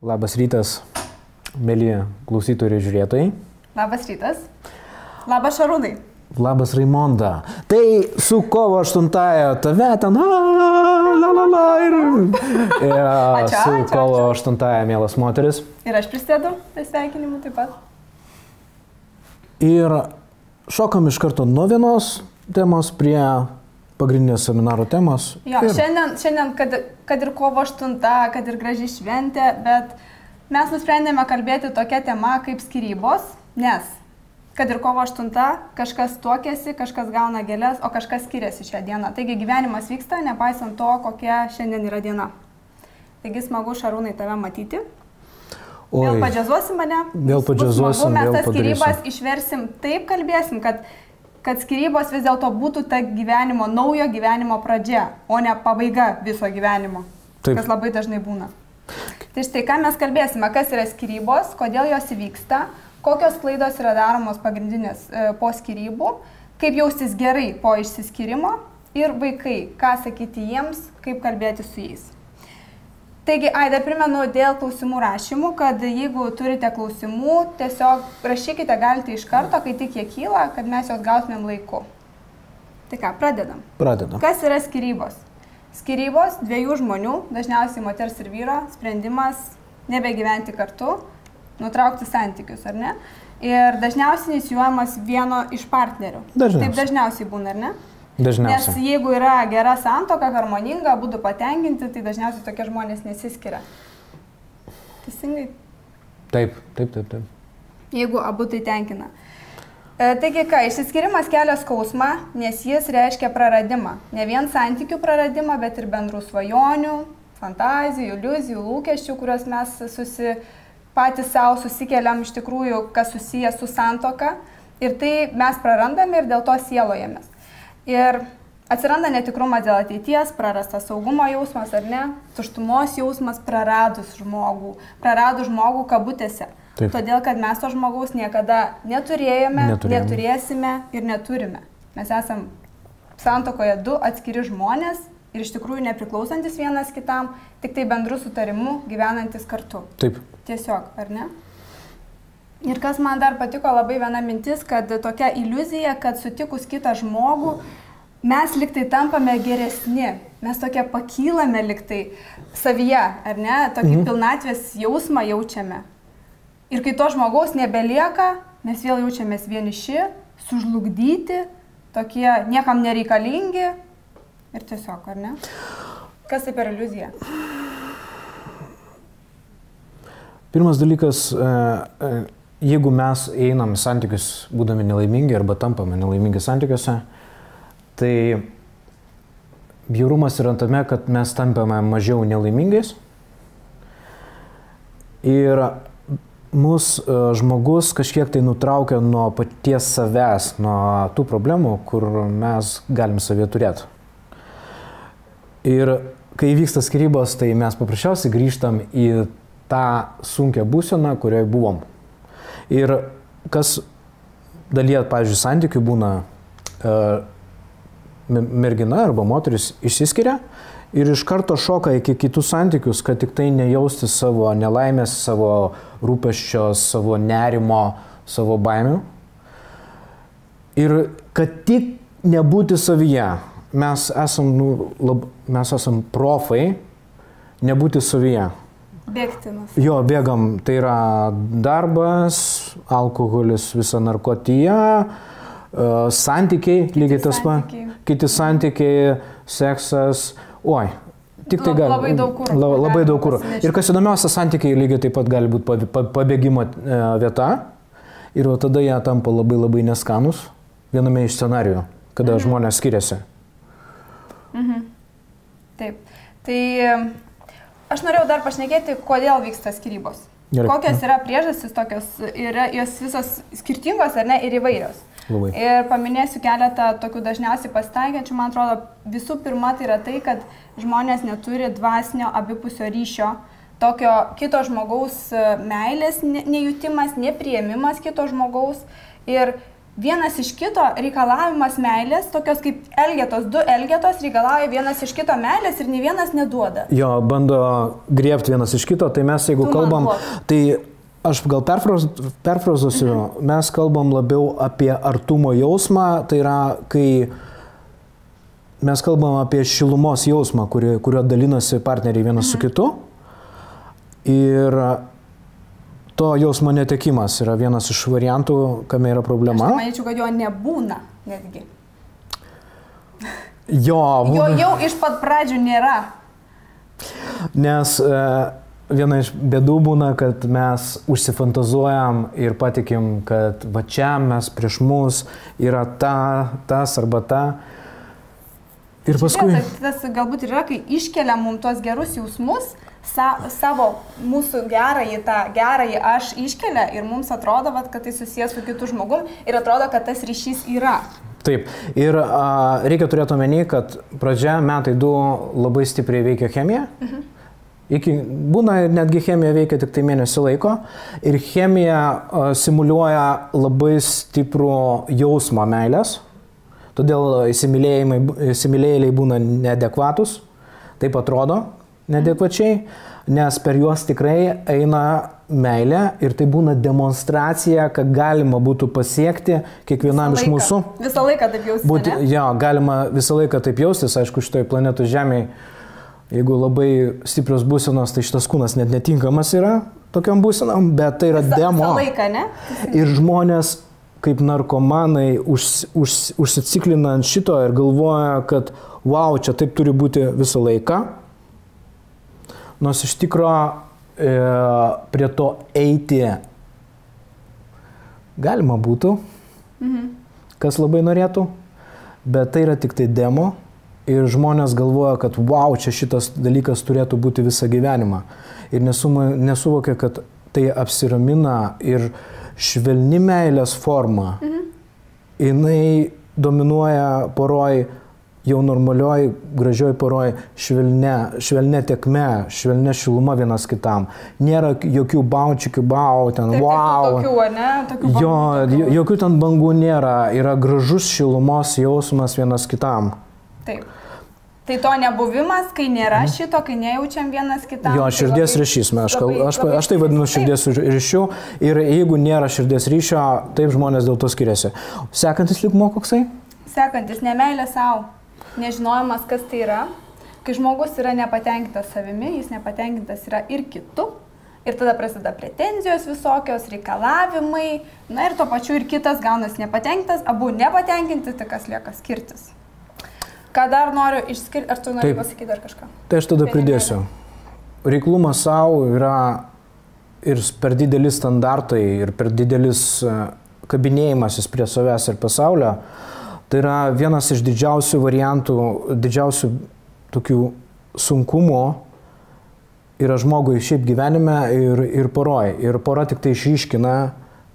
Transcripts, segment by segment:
Labas rytas, mėly klausytojai ir žiūrėtojai. Labas rytas. Labas Šarūnai. Labas Raimonda. Tai su kovo 8-ąją tave ten ir su kovo 8-ąją mielas moteris. Ir aš prisėdu prie sveikinimų taip pat. Ir šokam iš karto nuo vienos temos prie pagrindinės seminaro temos. Jo, šiandien kad ir kovo 8, kad ir graži šventė, bet mes nusprendėme kalbėti tokia tema kaip skyrybos, nes kad ir kovo 8 kažkas tuokėsi, kažkas gauna gėles, o kažkas skiriasi šią dieną. Taigi gyvenimas vyksta, nepaisant to, kokia šiandien yra diena. Taigi smagu, Šarūnai, tave matyti. Vėl padžiazuosim mane. Vėl padžiazuosim. Mes tas skyrybas išversim, taip kalbėsim, kad skyrybos vis dėlto būtų ta gyvenimo, naujo gyvenimo pradžia, o ne pabaiga viso gyvenimo, taip, kas labai dažnai būna. Tai štai ką mes kalbėsime, kas yra skyrybos, kodėl jos įvyksta, kokios klaidos yra daromos pagrindinės po skyrybų, kaip jaustis gerai po išsiskyrimo ir vaikai, ką sakyti jiems, kaip kalbėti su jais. Taigi, dar primenu dėl klausimų rašymų, kad jeigu turite klausimų, tiesiog rašykite galite iš karto, kai tik jie kyla, kad mes juos gautumėm laiku. Tai ką, pradedam. Kas yra skyrybos? Skyrybos dviejų žmonių, dažniausiai moters ir vyro, sprendimas nebegyventi kartu, nutraukti santykius, ar ne? Ir dažniausiai inicijuojamas vieno iš partnerių. Taip dažniausiai būna, ar ne? Dažniausiai. Nes jeigu yra gera santuoka, harmoninga, būtų patenkinti, tai dažniausiai tokie žmonės nesiskiria. Teisingai? Taip. Jeigu abu tai tenkina. Taigi ką, išsiskyrimas kelia skausmą, nes jis reiškia praradimą. Ne vien santykių praradimą, bet ir bendrų svajonių, fantazijų, iliuzijų, lūkesčių, kuriuos mes patys savo susikeliam iš tikrųjų, kas susijęs su santuoka. Ir tai mes prarandame ir dėl to sielojamės. Ir atsiranda netikrumas dėl ateities, prarastas saugumo jausmas ar ne, tuštumos jausmas praradus žmogų kabutėse. Taip. Todėl, kad mes to žmogaus niekada neturėjome, neturėsime ir neturime. Mes esam santuokoje du atskiri žmonės ir iš tikrųjų nepriklausantis vienas kitam, tik tai bendru sutarimu gyvenantis kartu. Taip. Tiesiog, ar ne? Ir kas man dar patiko labai viena mintis, kad tokia iliuzija, kad sutikus kitą žmogų, mes liktai tampame geresni, mes tokia pakylame liktai savyje, ar ne, tokį pilnatvės jausmą jaučiame. Ir kai to žmogaus nebelieka, mes vėl jaučiamės vieniši, sužlugdyti, tokie niekam nereikalingi ir tiesiog, ar ne? Kas tai per iliuziją? Pirmas dalykas, jeigu mes einam santykius būdami nelaimingi arba tampame nelaimingi santykiuose, tai bjaurumas yra tame, kad mes tampame mažiau nelaimingais ir mus žmogus kažkiek tai nutraukia nuo paties savęs, nuo tų problemų, kur mes galim savie turėti. Ir kai vyksta skyrybos, tai mes paprasčiausiai grįžtam į tą sunkią būseną, kurioje buvom. Ir kas dalyje, pavyzdžiui, santykių būna, mergina arba moteris išsiskiria ir iš karto šoka iki kitus santykius, kad tik tai nejausti savo nelaimės, savo rūpesčio, savo nerimo, savo baimių. Ir kad tik nebūti savyje. Mes esam profai nebūti savyje. Bėgtinas. Jo, bėgam. Tai yra darbas, alkoholis, visa narkotija, santykiai, lygiai tas pats, kiti santykiai, seksas. Oi, tik tai gali. Labai daug kūro. Labai daug kūro. Ir kas įdomiausia, santykiai lygiai taip pat gali būti pabėgimo vieta. Ir tada jie tampa labai neskanus viename iš scenarijų, kada žmonės skiriasi. Taip. Tai aš norėjau dar pašnekėti, kodėl vyksta skyrybos. Kokios yra priežastys tokios, yra jos visos skirtingos ar ne ir įvairios. Labai. Ir paminėsiu keletą tokių dažniausiai pasitaikančių. Man atrodo, visų pirma tai yra tai, kad žmonės neturi dvasinio abipusio ryšio, tokio kito žmogaus meilės nejutimas, nepriėmimas kito žmogaus. Ir vienas iš kito reikalavimas meilės, tokios kaip elgetos, du elgetos reikalauja vienas iš kito meilės ir nei vienas neduoda. Jo, bando griebti vienas iš kito, tai mes jeigu kalbam, tai aš gal perfrazuosiu, mes kalbam labiau apie artumo jausmą, tai yra, kai mes kalbam apie šilumos jausmą, kurio dalinasi partneriai vienas su kitu. Ir to jausmo netekimas yra vienas iš variantų, kame yra problema. Aš manyčiau, kad jo nebūna netgi. Jo jau iš pat pradžių nėra. Nes viena iš bėdų būna, kad mes užsifantazuojam ir patikim, kad va čia mes prieš mus yra tas arba ta. Ir paskui... Tas galbūt yra, kai iškelia mums tuos gerus jausmus, savo mūsų gerąjį aš iškelia ir mums atrodo, kad tai susijęs su kitu žmogum ir atrodo, kad tas ryšys yra. Taip. Ir reikia turėti omeny, kad pradžia metai 2 labai stipriai veikia chemija. Būna netgi chemija veikia tik tai mėnesį laiko. Ir chemija simuliuoja labai stiprų jausmą meilės. Todėl įsimylėjėliai būna neadekvatus. Taip atrodo. Neadekvačiai, nes per juos tikrai eina meilė ir tai būna demonstracija, kad galima būtų pasiekti kiekvienam iš mūsų. Visą laiką taip jaustis, ne? Jo, galima visą laiką taip jaustis, aišku, šitoj planetų Žemėje, jeigu labai stiprios būsenos, tai šitas kūnas net netinkamas yra tokiam būsenam, bet tai yra demo. Visą laiką, ne? Ir žmonės kaip narkomanai užsiciklina ant šito ir galvoja, kad wow, čia taip turi būti visą laiką. Nors iš tikro prie to eiti galima būtų, kas labai norėtų, bet tai yra tik tai demo ir žmonės galvoja, kad wow, čia šitas dalykas turėtų būti visą gyvenimą. Ir nesuvokia, kad tai apsiramina ir švelni meilės forma. Jinai dominuoja poroj, jau normalioj, gražioj poroj švelnia tekme, švelnia šiluma vienas kitam. Nėra jokių baučikių, ten wow. Tokių, ne? Tokių bangų. Jokių ten bangų nėra. Yra gražus šilumos jausmas vienas kitam. Taip. Tai to nebuvimas, kai nėra šito, kai nejaučiam vienas kitam. Jo, širdies ryšys. Aš tai vadinu širdies ryšiu. Ir jeigu nėra širdies ryšio, taip žmonės dėl to skiriasi. Sekantis lygmuo koksai? Sekantis nemeilė savo. Nežinojimas, kas tai yra. Kai žmogus yra nepatenkintas savimi, jis nepatenkintas yra ir kitu. Ir tada prasideda pretenzijos visokios, reikalavimai. Na ir tuo pačiu ir kitas gaunasi nepatenkintas, abu nepatenkinti, tai kas lieka skirtis. Ką dar noriu išskirti, ar tu nori pasakyti dar kažką? Tai aš tada pridėsiu. Reiklumas savo yra ir per didelis standartai, ir per didelis kabinėjimasis prie savęs ir pasaulio. Tai yra vienas iš didžiausių variantų, didžiausių tokių sunkumų yra žmogui šiaip gyvenime ir poroj. Ir pora tik tai išryškina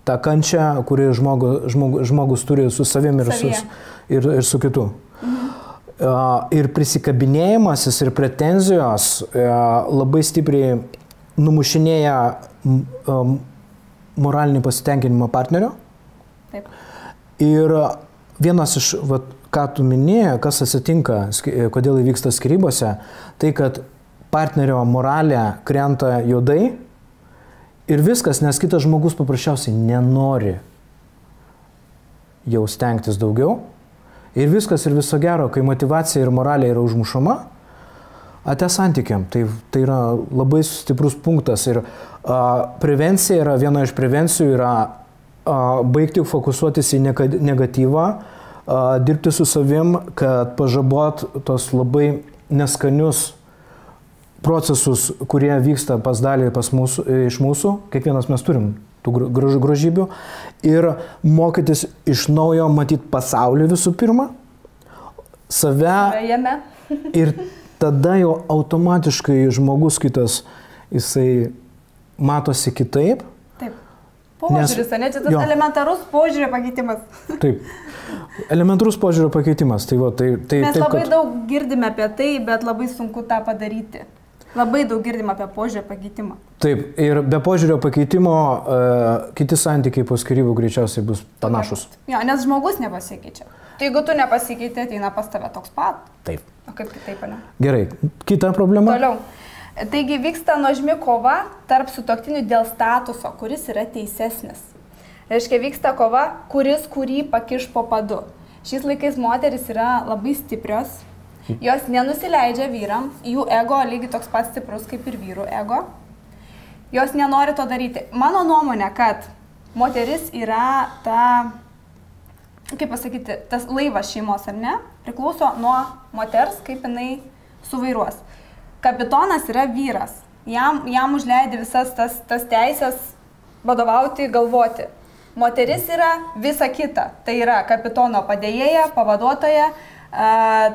tą kančią, kurį žmogus turi su savim ir su kitu. Ir prisikabinėjimasis ir pretenzijos labai stipriai numušinėja moralinį pasitenkinimą partnerio. Taip. Ir vienas iš, ką tu minėjai, kas atsitinka, kodėl įvyksta skyrybose, tai kad partnerio moralė krenta juodai ir viskas, nes kitas žmogus paprasčiausiai nenori jau stengtis daugiau. Ir viskas ir viso gero, kai motyvacija ir moralė yra užmušama, ate santykiam. Tai yra labai stiprus punktas. Ir prevencija yra, viena iš prevencijų yra baigti fokusuotis į negatyvą, dirbti su savim, kad pažabot tos labai neskanius procesus, kurie vyksta pas dalį iš mūsų. Kiekvienas mes turim tų grožybių. Ir mokytis iš naujo matyti pasaulį visų pirma, save. Ir tada jau automatiškai žmogus kitas, jisai matosi kitaip. Požiūris, ne? Čia tas elementarus požiūrio pakeitimas. Taip. Elementarus požiūrio pakeitimas. Mes labai daug girdime apie tai, bet labai sunku tą padaryti. Labai daug girdim apie požiūrio pakeitimą. Taip, ir be požiūrio pakeitimo kiti santykiai po skyrybų greičiausiai bus panašus. Jo, nes žmogus nepasikeičia. Tai jeigu tu nepasikeitė, ateina pas tave toks pat. Taip. O kaip kitaip, ne? Gerai, kita problema. Toliau. Taigi vyksta nuožmi kova tarp sutuoktinių dėl statuso, kuris yra teisesnis. Reiškia, vyksta kova, kuris kurį pakiš po padu. Šiais laikais moteris yra labai stiprios, jos nenusileidžia vyram, jų ego lygiai toks pats stiprus kaip ir vyrų ego. Jos nenori to daryti. Mano nuomonė, kad moteris yra kaip pasakyti, tas laivas šeimos, ar ne? Priklauso nuo moters, kaip jinai suvairuos. Kapitonas yra vyras. Jam užleidė visas tas teisės vadovauti, galvoti. Moteris yra visa kita. Tai yra kapitono padėjėja, pavaduotoja,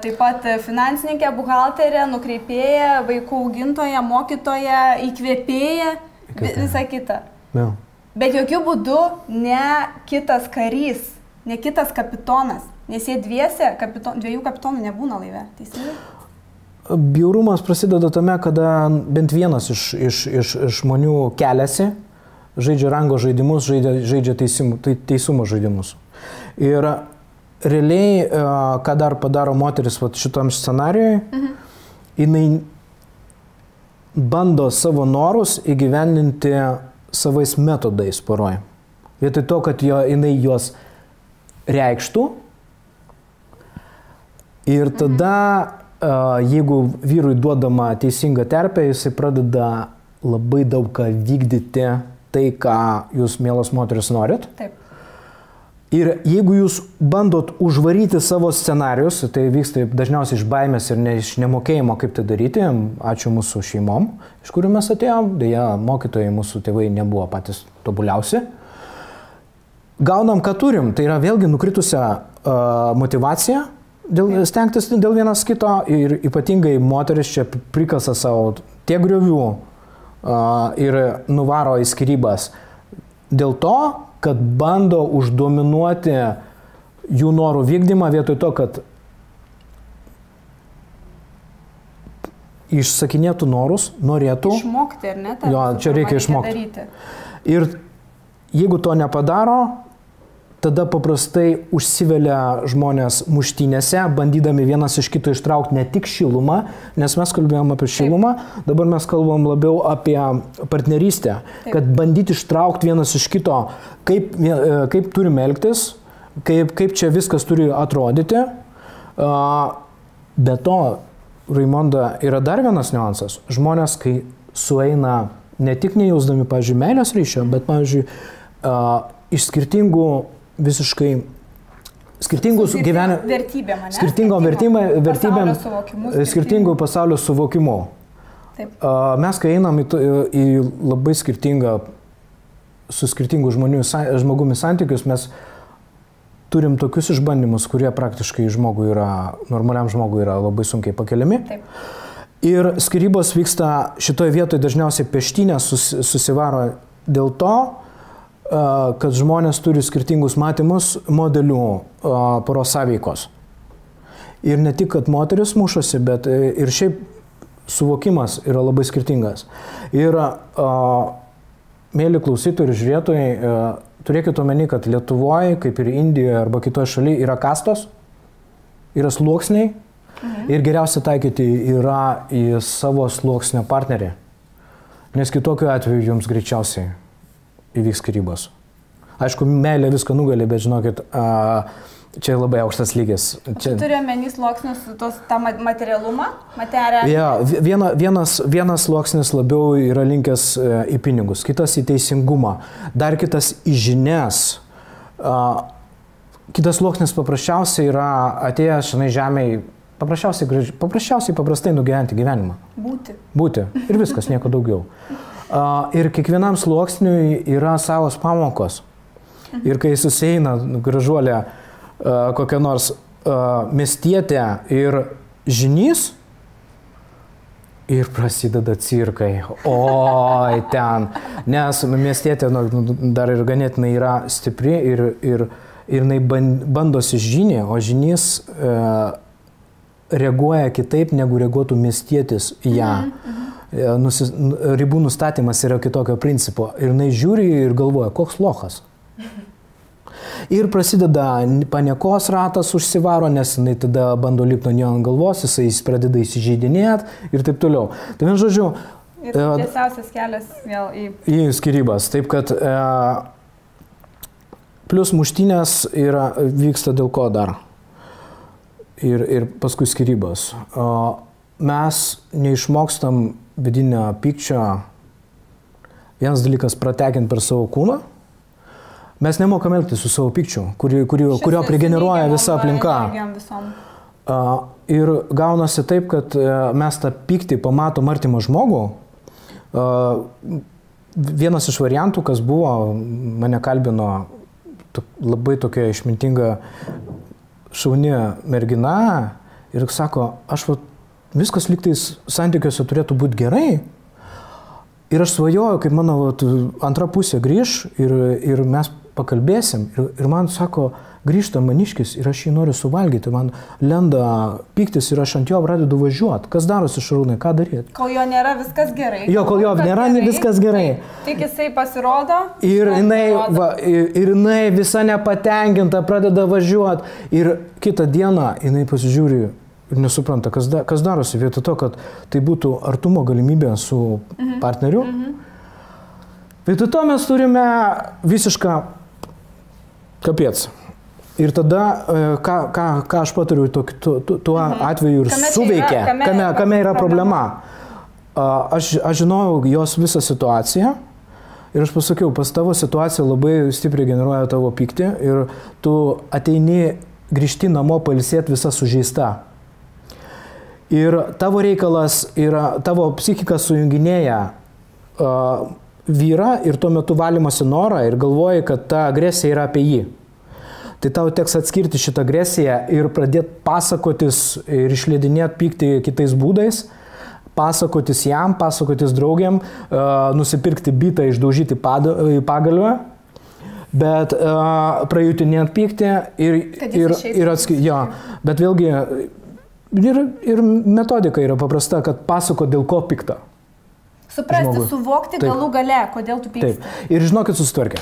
taip pat finansininkė, buhalterė, nukreipėja, vaikų augintoja, mokytoja, įkvėpėja, visa kita. Ja. Bet jokių būdų ne kitas karys, ne kitas kapitonas, nes jie dviese, dviejų kapitonų nebūna laive. Teisingai? Bjaurumas prasideda tame, kada bent vienas iš žmonių keliasi, žaidžia rango žaidimus, žaidžia teisumo žaidimus. Ir realiai, ką dar padaro moteris šitam scenarijui, jinai bando savo norus įgyvendinti savais metodais poroj. Vietoj to, kad jinai juos reikštų. Ir tada, jeigu vyrui duodama teisinga terpė, jisai pradeda labai daug ką vykdyti tai, ką jūs, mielos moteris, norit. Taip. Ir jeigu jūs bandot užvaryti savo scenarius, tai vyksta dažniausiai iš baimės ir iš nemokėjimo, kaip tai daryti, ačiū mūsų šeimom, iš kurių mes atėjom, dėja, mokytojai, mūsų tėvai nebuvo patys tobuliausi. Gaunam, ką turim, tai yra vėlgi nukritusią motivaciją, stengtis dėl vienas kito ir ypatingai moteris čia prikasa savo tiek griovių ir nuvaro į skyrybas dėl to, kad bando uždominuoti jų norų vykdymą vietoj to, kad išsakinėtų norus, norėtų. Išmokti, ar ne? Jo, čia reikia išmokti. Daryti. Ir jeigu to nepadaro, tada paprastai užsivelia žmonės muštynėse, bandydami vienas iš kito ištraukti ne tik šilumą, nes mes kalbėjom apie šilumą, dabar mes kalbam labiau apie partnerystę, kad bandyti ištraukti vienas iš kito, kaip turime elgtis, kaip čia viskas turi atrodyti. Be to, Raimonda, yra dar vienas niuansas. Žmonės, kai sueina ne tik nejausdami, pavyzdžiui, meilės ryšio, bet, pavyzdžiui, iš skirtingų visiškai skirtingus vertybėm, skirtingų pasaulio suvokimų. Taip. Mes, kai einam į labai su skirtingų žmogumi santykius, mes turim tokius išbandymus, kurie praktiškai normaliam žmogui yra labai sunkiai pakeliami. Taip. Ir skyrybos vyksta šitoje vietoje dažniausiai peštynės susivaro dėl to, kad žmonės turi skirtingus matymus modelių poros sąveikos. Ir ne tik, kad moteris mušasi, bet ir šiaip suvokimas yra labai skirtingas. Ir, mėly klausytojai ir žiūrėtojai, turėkite omeny, kad Lietuvoje, kaip ir Indijoje arba kitoje šalyje, yra kastos, yra sluoksniai ir geriausia taikyti yra į savo sluoksnio partnerį. Nes kitokiu atveju jums greičiausiai įvyks skyrybos. Aišku, meilė viską nugali, bet žinokit, čia labai aukštas lygis. Čia turi omeny sluoksnius, tą materialumą? Ja, vienas sluoksnis labiau yra linkęs į pinigus, kitas į teisingumą, dar kitas į žinias. Kitas sluoksnis paprasčiausiai yra atėjęs šiandien žemėje paprasčiausiai paprastai nugyventi gyvenimą. Būti. Ir viskas, nieko daugiau. Ir kiekvienam sluoksniui yra savos pamokos. Ir kai susieina gražuolė kokia nors miestietė ir žinys, ir prasideda cirkai. Oi, ten. Nes miestietė dar ir ganėtinai yra stipri ir jinai bandosi žinį, o žinys reaguoja kitaip, negu reaguotų miestietis į ją. ribų nustatymas yra kitokio principo. Ir jinai žiūri ir galvoja, koks lochas. Ir prasideda paniekos ratas užsivaro, nes jinai tada bando lipti nuo jo ant galvos, jisai pradeda įsižeidinėti ir taip toliau. Tai vien žodžiu... Ir tiesiausias kelias vėl į skyrybas. Taip kad plius muštynės vyksta dėl ko dar. Ir paskui skyrybos. Mes neišmokstam vidinio pykčio. Vienas dalykas pratekinti per savo kūną. Mes nemokam elgtis su savo pykčiu, kurio prigeneruoja visa aplinka. Ir gaunasi taip, kad mes tą pyktį pamatom artimą žmogų. Vienas iš variantų, kas buvo, mane kalbino labai tokia išmintinga šauni mergina ir sako, viskas lygtais santykiuose turėtų būti gerai. Ir aš svajoju, kaip mano antra pusė grįž ir mes pakalbėsim. Ir man sako, grįžta maniškis ir aš jį noriu suvalgyti. Man lenda pyktis ir aš ant jo pradedu važiuoti. Kas darosi, Šarūnai, ką daryti? Kol jo nėra, viskas gerai. Jo, kol jo nėra, viskas gerai. Tik jisai pasirodo. Ir jinai visa nepatenkinta pradeda važiuoti. Ir kitą dieną jinai pasižiūri ir nesupranta, kas darosi. Vietoj to, kad tai būtų artumo galimybė su partneriu. Vietoj to mes turime visišką kapiec. Ir tada, ką aš patariu tuo atveju ir suveikia, kame yra problema. Aš žinojau jos visą situaciją ir aš pasakiau, pas tavo situacija labai stipriai generuoja tavo pyktį ir tu ateini grįžti namo pailsėti visą sužeista. Ir tavo reikalas yra, tavo psichika sujunginėja vyrą ir tuo metu valymosi norą ir galvoji, kad ta agresija yra apie jį. Tai tau teks atskirti šitą agresiją ir pradėti pasakotis ir išleidinėti pyktį kitais būdais, pasakotis jam, pasakotis draugiam, nusipirkti bitą, išdaužyti pagalvę, bet prajutinėti pyktį ir atskirti. Jo, bet vėlgi ir metodika yra paprasta, kad pasako dėl ko pikta. Suprasti, suvokti galų gale, kodėl tu pyksti. Taip. Ir žinokit, susitvarkė.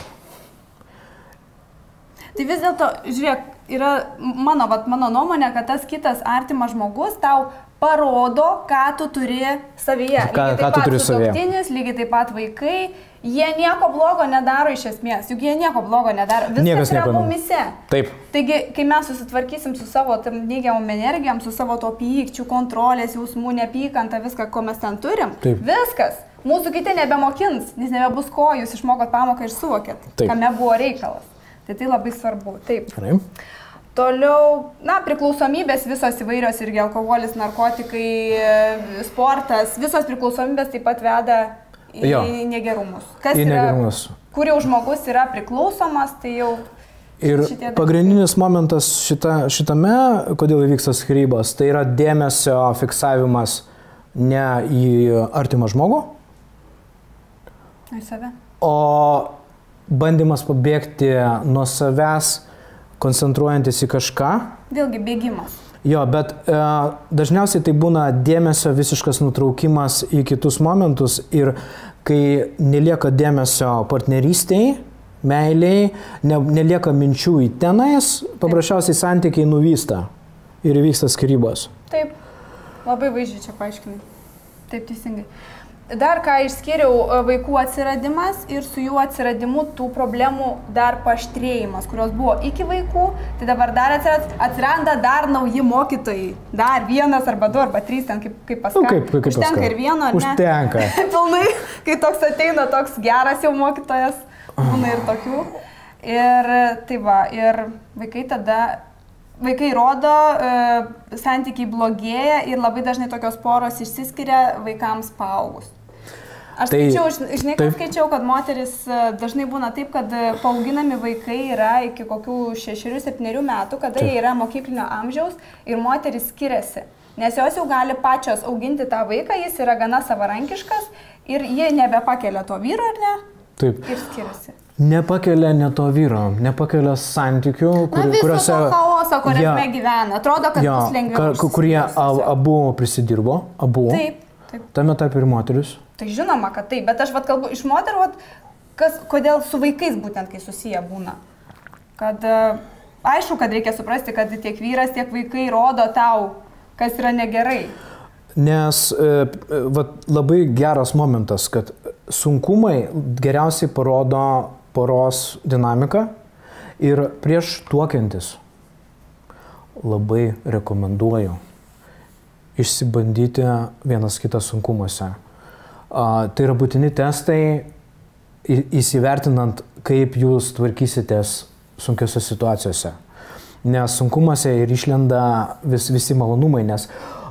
Tai vis dėlto, žiūrėk, yra mano nuomonė, kad tas kitas artimas žmogus tau parodo, ką tu turi savyje. Lygiai taip pat sutuoktinis, lygiai taip pat vaikai, jie nieko blogo nedaro iš esmės, juk jie nieko blogo nedaro, viskas yra mumise. Taip. Taigi, kai mes susitvarkysim su savo neigiamom energijom, su savo to pykčių, kontrolės, jausmų, neapykantą, viską, ko mes ten turim, viskas. Mūsų kiti nebemokins, nes nebebus ko, jūs išmokot pamoką ir suvokėt, kame buvo reikalas. Tai labai svarbu. Taip. Toliau, priklausomybės visos įvairios irgi alkoholis, narkotikai, sportas, visos priklausomybės taip pat veda į negerumus. Kas yra, kur jau žmogus yra priklausomas, tai jau... Ir pagrindinis momentas šitame, kodėl įvyksta skyrybos, tai yra dėmesio fiksavimas ne į artimą žmogų, į save. O bandymas pabėgti nuo savęs, koncentruojantis į kažką. Vėlgi bėgimas. Jo, bet dažniausiai tai būna dėmesio visiškas nutraukimas į kitus momentus ir kai nelieka dėmesio partnerystėj, meiliai, nelieka minčių į tenais, paprasčiausiai santykiai nuvysta ir įvyksta skyrybos. Taip, labai vaizdžiai čia paaiškinai. Taip, teisingai. Dar ką išskiriau, vaikų atsiradimas ir su jų atsiradimu tų problemų dar paaštrėjimas, kurios buvo iki vaikų, tai dabar dar atsiranda dar nauji mokytojai. Dar vienas arba du arba trys, ten kaip paskui. Kaip užtenka ir vieno, ar ne? Užtenka. Pilnai, kai toks ateina, toks geras jau mokytojas, būna ir tokių. Ir tai va, ir Vaikai rodo, santykiai blogėja ir labai dažnai tokios poros išsiskiria vaikams paaugus. Aš skaičiau, kad moteris dažnai būna taip, kad paauginami vaikai yra iki kokių 6-7 metų, kada jie yra mokyklinio amžiaus ir moteris skiriasi. Nes jos jau gali pačios auginti tą vaiką, jis yra gana savarankiškas ir jie nebepakelia to vyro, ar ne? Taip. Ir skiriasi. Nepakelia ne to vyro, nepakelia santykių, kuriuose... Viso to chaoso, kuriame gyvena. Atrodo, kad bus lengviau. Kurie abu prisidirbo, abu. Taip. Tame tarp ir moteris. Tai žinoma, kad taip, bet aš kalbu iš moterų, kodėl su vaikais būtent, kai susiję būna. Kad aišku, kad reikia suprasti, kad tiek vyras, tiek vaikai rodo tau, kas yra negerai. Nes labai geras momentas, kad sunkumai geriausiai parodo poros dinamiką ir prieš tuokiantis labai rekomenduoju išsibandyti vienas kitą sunkumuose. Tai yra būtini testai, įsivertinant, kaip jūs tvarkysitės sunkiose situacijose. Nes sunkumuose ir išlenda visi malonumai, nes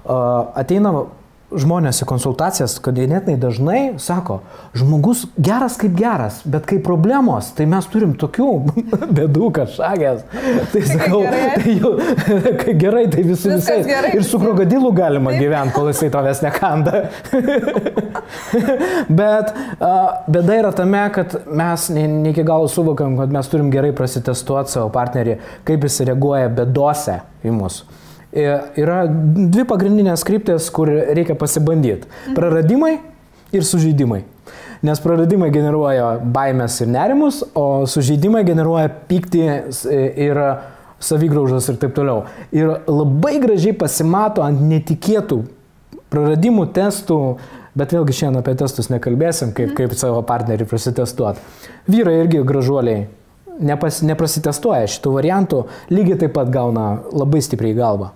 ateina žmonės į konsultacijas, kad jie netinai dažnai sako, žmogus geras kaip geras, bet kai problemos, tai mes turim tokių bėdų, kad šagės. Tai sakau, kai gerai, tai visai. Ir su krokodilu galima gyventi, kol jisai tavęs nekanda. Bet bėda yra tame, kad mes ne iki galo suvokiam, kad mes turim gerai prasitestuoti savo partnerį, kaip jis reaguoja bėdose į mus. Yra dvi pagrindinės kryptys, kur reikia pasibandyti. Praradimai ir sužeidimai. Nes praradimai generuoja baimės ir nerimus, o sužeidimai generuoja pyktį ir savigraužas ir taip toliau. Ir labai gražiai pasimato ant netikėtų praradimų testų, bet vėlgi šiandien apie testus nekalbėsim, kaip savo partnerį prasitestuoti. Vyrai irgi gražuoliai neprasitestuoja šitų variantų, lygiai taip pat gauna labai stipriai galvą.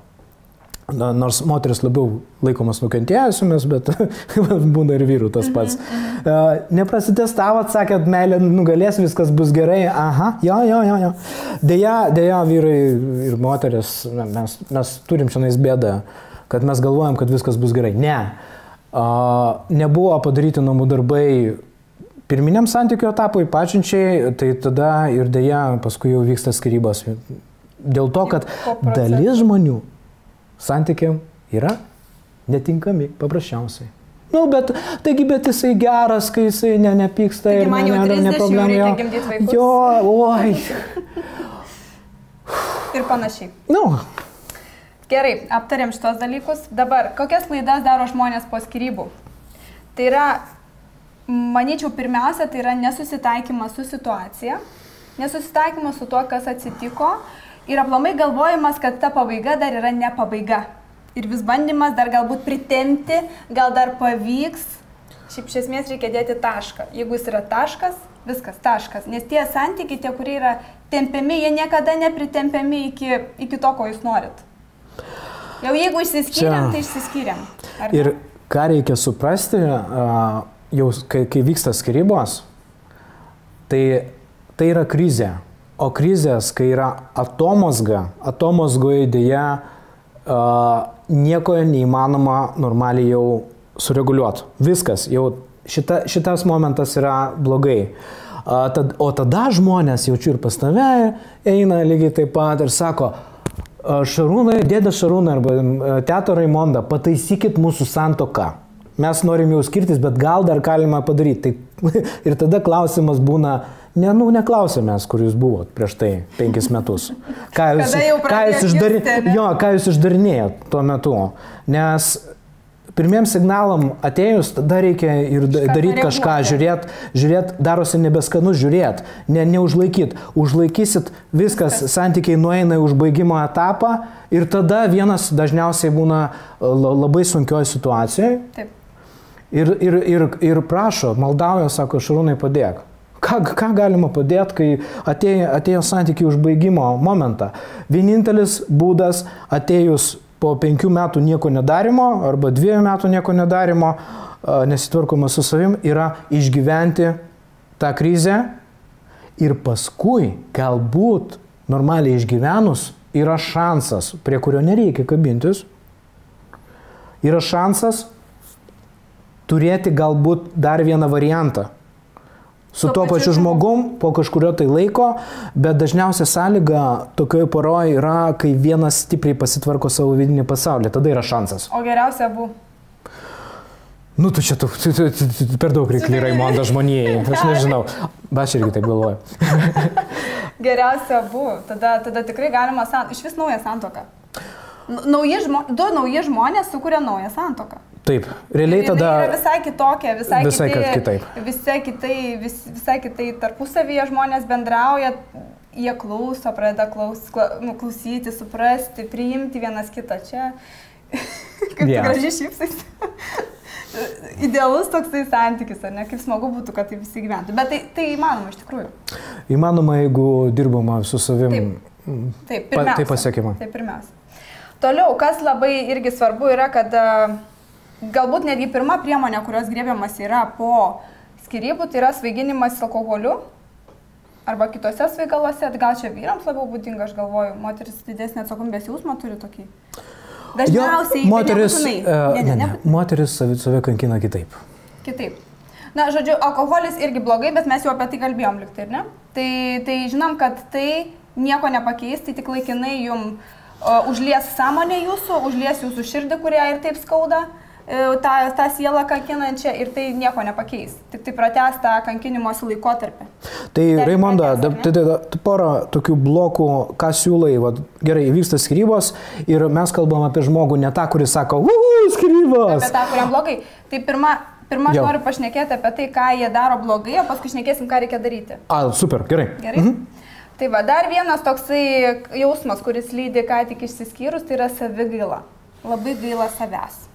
Nors moteris labiau laikomas nukentėjusiomis, bet būna ir vyrų tas pats. Neprasitestavot, sakėt, meilė nugalės, viskas bus gerai. Aha, jo. Deja, vyrai ir moteris, mes turim šiandien bėdą, kad mes galvojam, kad viskas bus gerai. Ne. Nebuvo padaryti namų darbai pirminiam santykių etapui, pačinčiai, tai tada ir deja, paskui jau vyksta skyrybos. Dėl to, kad dalis žmonių santykiam yra netinkami paprasčiausiai. Bet jisai geras, kai jisai nepyksta ir neproblemų. Reikia gimdyti vaikus. Jo, oi. Ir panašiai. Gerai, aptarėm šitos dalykus. Dabar, kokias klaidas daro žmonės po skyrybų? Tai yra, manyčiau, pirmiausia, tai yra nesusitaikymas su situacija, nesusitaikymas su tuo, kas atsitiko. Ir aplamai galvojimas, kad ta pabaiga dar yra ne pabaiga. Ir vis bandymas dar galbūt pritempti, gal dar pavyks. Šiaip iš esmės reikia dėti tašką. Jeigu jis yra taškas, viskas taškas. Nes tie santykiai, tie, kurie yra tempiami, jie niekada nepritempiami iki to, ko jūs norit. Jau jeigu išsiskyrėm, tai išsiskyrėm. Ir ką reikia suprasti, jau kai vyksta skyrybos, tai yra krizė. O krizės, kai yra atomazgoje dėja nieko neįmanoma normaliai jau sureguliuoti. Viskas, jau šitas momentas yra blogai. O tada žmonės, jaučiu ir pas tave, eina lygiai taip pat ir sako, Šarūnai, dėdė Šarūnai arba teta Raimonda, pataisykit mūsų santuoką. Mes norim jau skirtis, bet gal dar galima padaryti. Ir tada klausimas būna, neklausėmės, kur jūs buvot prieš tai 5 metus. Ką jūs išdarinėjot tuo metu. Nes pirmiem signalam atėjus, tada reikia ir daryti kažką, žiūrėt, darosi nebeskanu žiūrėt, neužlaikyt. Užlaikysit, viskas, santykiai nueina į užbaigimo etapą ir tada vienas dažniausiai būna labai sunkioje situacijoje. Taip. Ir prašo, maldauja, sako, Šarūnai, padėk. Ką galima padėti, kai atėjo santykiai užbaigimo momentą? Vienintelis būdas atėjus po 5 metų nieko nedarimo arba 2 metų nieko nedarimo, nesitvarkoma su savim, yra išgyventi tą krizę ir paskui galbūt normaliai išgyvenus yra šansas, prie kurio nereikia kabintis, yra šansas turėti galbūt dar vieną variantą. Su tuo pačiu žmogum po kažkurio tai laiko, bet dažniausia sąlyga tokioje poroje yra, kai vienas stipriai pasitvarko savo vidinį pasaulį. Tada yra šansas. O geriausia abu. Tu čia per daug reikli Raimonda žmonijai. Aš nežinau. Aš irgi taip galvoju. Geriausia abu. Tada tikrai galima iš vis naują santuoką. Du nauji žmonės sukuria naują santuoką. Taip, realiai tada... Tai yra visai kitokia, visai kitai tarpusavyje žmonės bendrauja, jie klauso, pradeda klausyti, suprasti, priimti vienas kitą. Čia, kaip gražiai šypsais. Idealus toksai santykis, ar ne? Kaip smagu būtų, kad tai visi gyventų. Bet tai įmanoma iš tikrųjų. Įmanoma, jeigu dirbama su savim. Taip, pirmiausia. Tai pasiekima. Taip, pirmiausia. Toliau, kas labai irgi svarbu yra, kad galbūt netgi pirma priemonė, kurios griebiamas yra po skyrybų, tai yra svaiginimas alkoholiu arba kitose svaigaluose. Gal čia vyrams labiau būdinga, aš galvoju, moteris didesnį atsakomybės jausmą turi tokį. Dažniausiai, moteris save kankina kitaip. Kitaip. Na, žodžiu, alkoholis irgi blogai, bet mes jau apie tai kalbėjom liktai, ne? Tai žinom, kad tai nieko nepakeis, tai tik laikinai jums užlies sąmonę jūsų, užlies jūsų širdį, kurią ir taip skauda, tą sielą kankinančią ir tai nieko nepakeis. Tik tai pratęs tą kankinimosi laikotarpį. Tai Raimonda, porą tokių blokų, ką siūlai, gerai, vyksta skyrybos ir mes kalbam apie žmogų, ne tą, kuris sako, skyrybos. Apie tą, kuriam blogai. Tai pirma aš noriu pašnekėti apie tai, ką jie daro blogai, o paskui šnekėsim, ką reikia daryti. Super, gerai. Gerai? Tai va, dar vienas toksai jausmas, kuris lydi ką tik išsiskyrus, tai yra savigaila. Labai gaila savęs.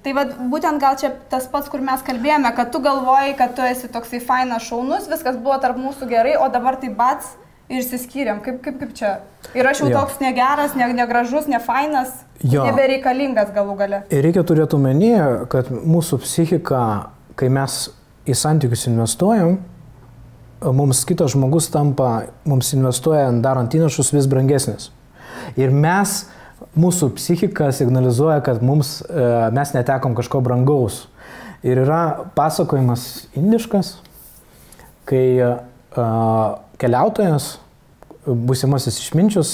Tai va, būtent gal čia tas pats, kur mes kalbėjome, kad tu galvoji, kad tu esi toksai fainas, šaunus, viskas buvo tarp mūsų gerai, o dabar tai bats ir išsiskyrėm. Kaip čia? Ir aš jau toks negeras, negražus, nefainas, nebereikalingas galų gale. Ir reikia turėti omenyje, kad mūsų psichika, kai mes į santykius investuojam, mums kitas žmogus tampa, mums investuojant, darant įnašus vis brangesnis. Ir mūsų psichika signalizuoja, kad mes netekom kažko brangaus. Ir yra pasakojimas indiškas, kai keliautojas, būsimasis išminčius,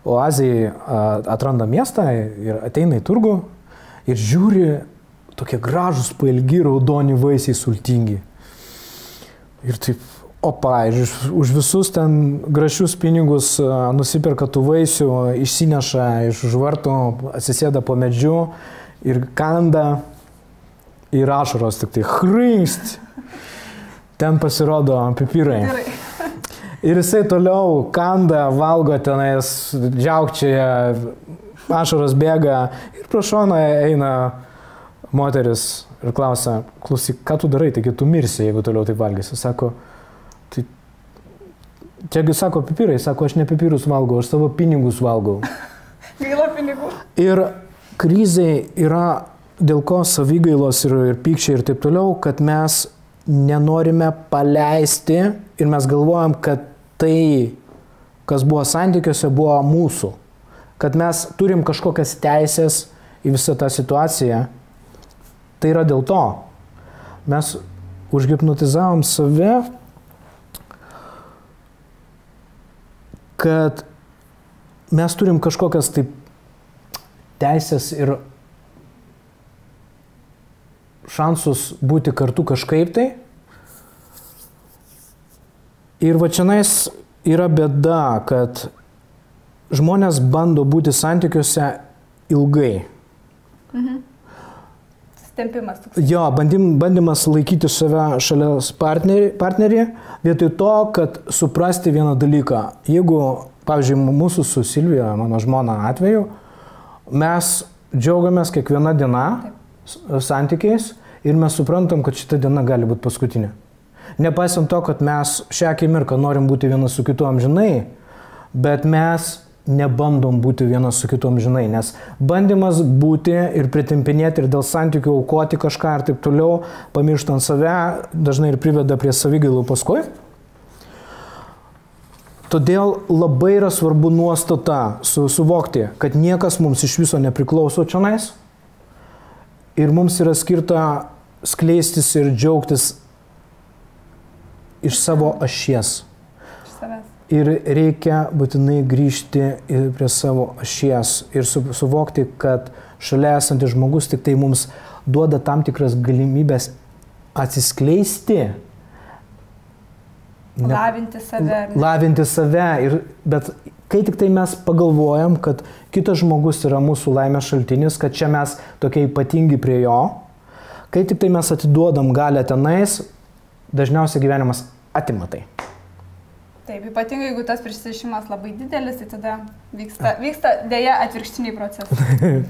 oazijai atranda miestą ir ateina į turgų ir žiūri tokie gražūs, pailgi, raudoni vaisiai sultingi. Ir taip, už visus ten gražius pinigus nusiperka tų vaisių, išsineša iš užvartų, atsisėda po medžiu ir kanda ir ašaros tik tai chringst. Ten pasirodo pipirai. Ir jisai toliau kanda, valgo tenais, džiaugčioje, ašaros bėga ir pro šoną eina moteris ir klausia, klausyk, ką tu darai, taigi tu mirsi, jeigu toliau taip valgysi. Sako, tai čiagi sako pipirai, sako, aš ne pipirus valgau, aš savo pinigus valgau. Gaila pinigų. Ir krizė yra dėl ko savigailos ir pykčiai ir taip toliau, kad mes nenorime paleisti ir mes galvojam, kad tai, kas buvo santykiuose, buvo mūsų. Kad mes turim kažkokias teisės į visą tą situaciją. Tai yra dėl to. Mes užhipnotizavom save, kad mes turim kažkokias taip teisės ir šansus būti kartu kažkaip tai. Ir va čianais yra bėda, kad žmonės bando būti santykiuose ilgai. Tempimas toks. Jo, bandymas laikyti save šalia partnerį, vietoj to, kad suprasti vieną dalyką. Jeigu, pavyzdžiui, mūsų su Silvija, mano žmona atveju, mes džiaugiamės kiekvieną dieną santykiais ir mes suprantam, kad šita diena gali būti paskutinė. Nepaisant to, kad mes šią akimirką norim būti vienas su kitu amžinai, bet mes nebandom būti vienas su kitu amžinai, nes bandymas būti ir pritimpinėti ir dėl santykių aukoti kažką ir taip toliau, pamirštant save, dažnai ir priveda prie savigailų paskui. Todėl labai yra svarbu nuostata suvokti, kad niekas mums iš viso nepriklauso čionais ir mums yra skirta skleistis ir džiaugtis iš savo ašies. Iš savęs. Ir reikia būtinai grįžti prie savo ašies ir suvokti, kad šalia esantis žmogus tik tai mums duoda tam tikras galimybės atsiskleisti. Lavinti save. Lavinti save, bet Kai tik tai mes pagalvojam, kad kitas žmogus yra mūsų laimės šaltinis, kad čia mes tokie ypatingi prie jo, kai tik tai mes atiduodam galę tenais, dažniausiai gyvenimas atima tai. Taip, ypatingai jeigu tas prisirišimas labai didelis, tai tada vyksta dėja atvirkštiniai procesai.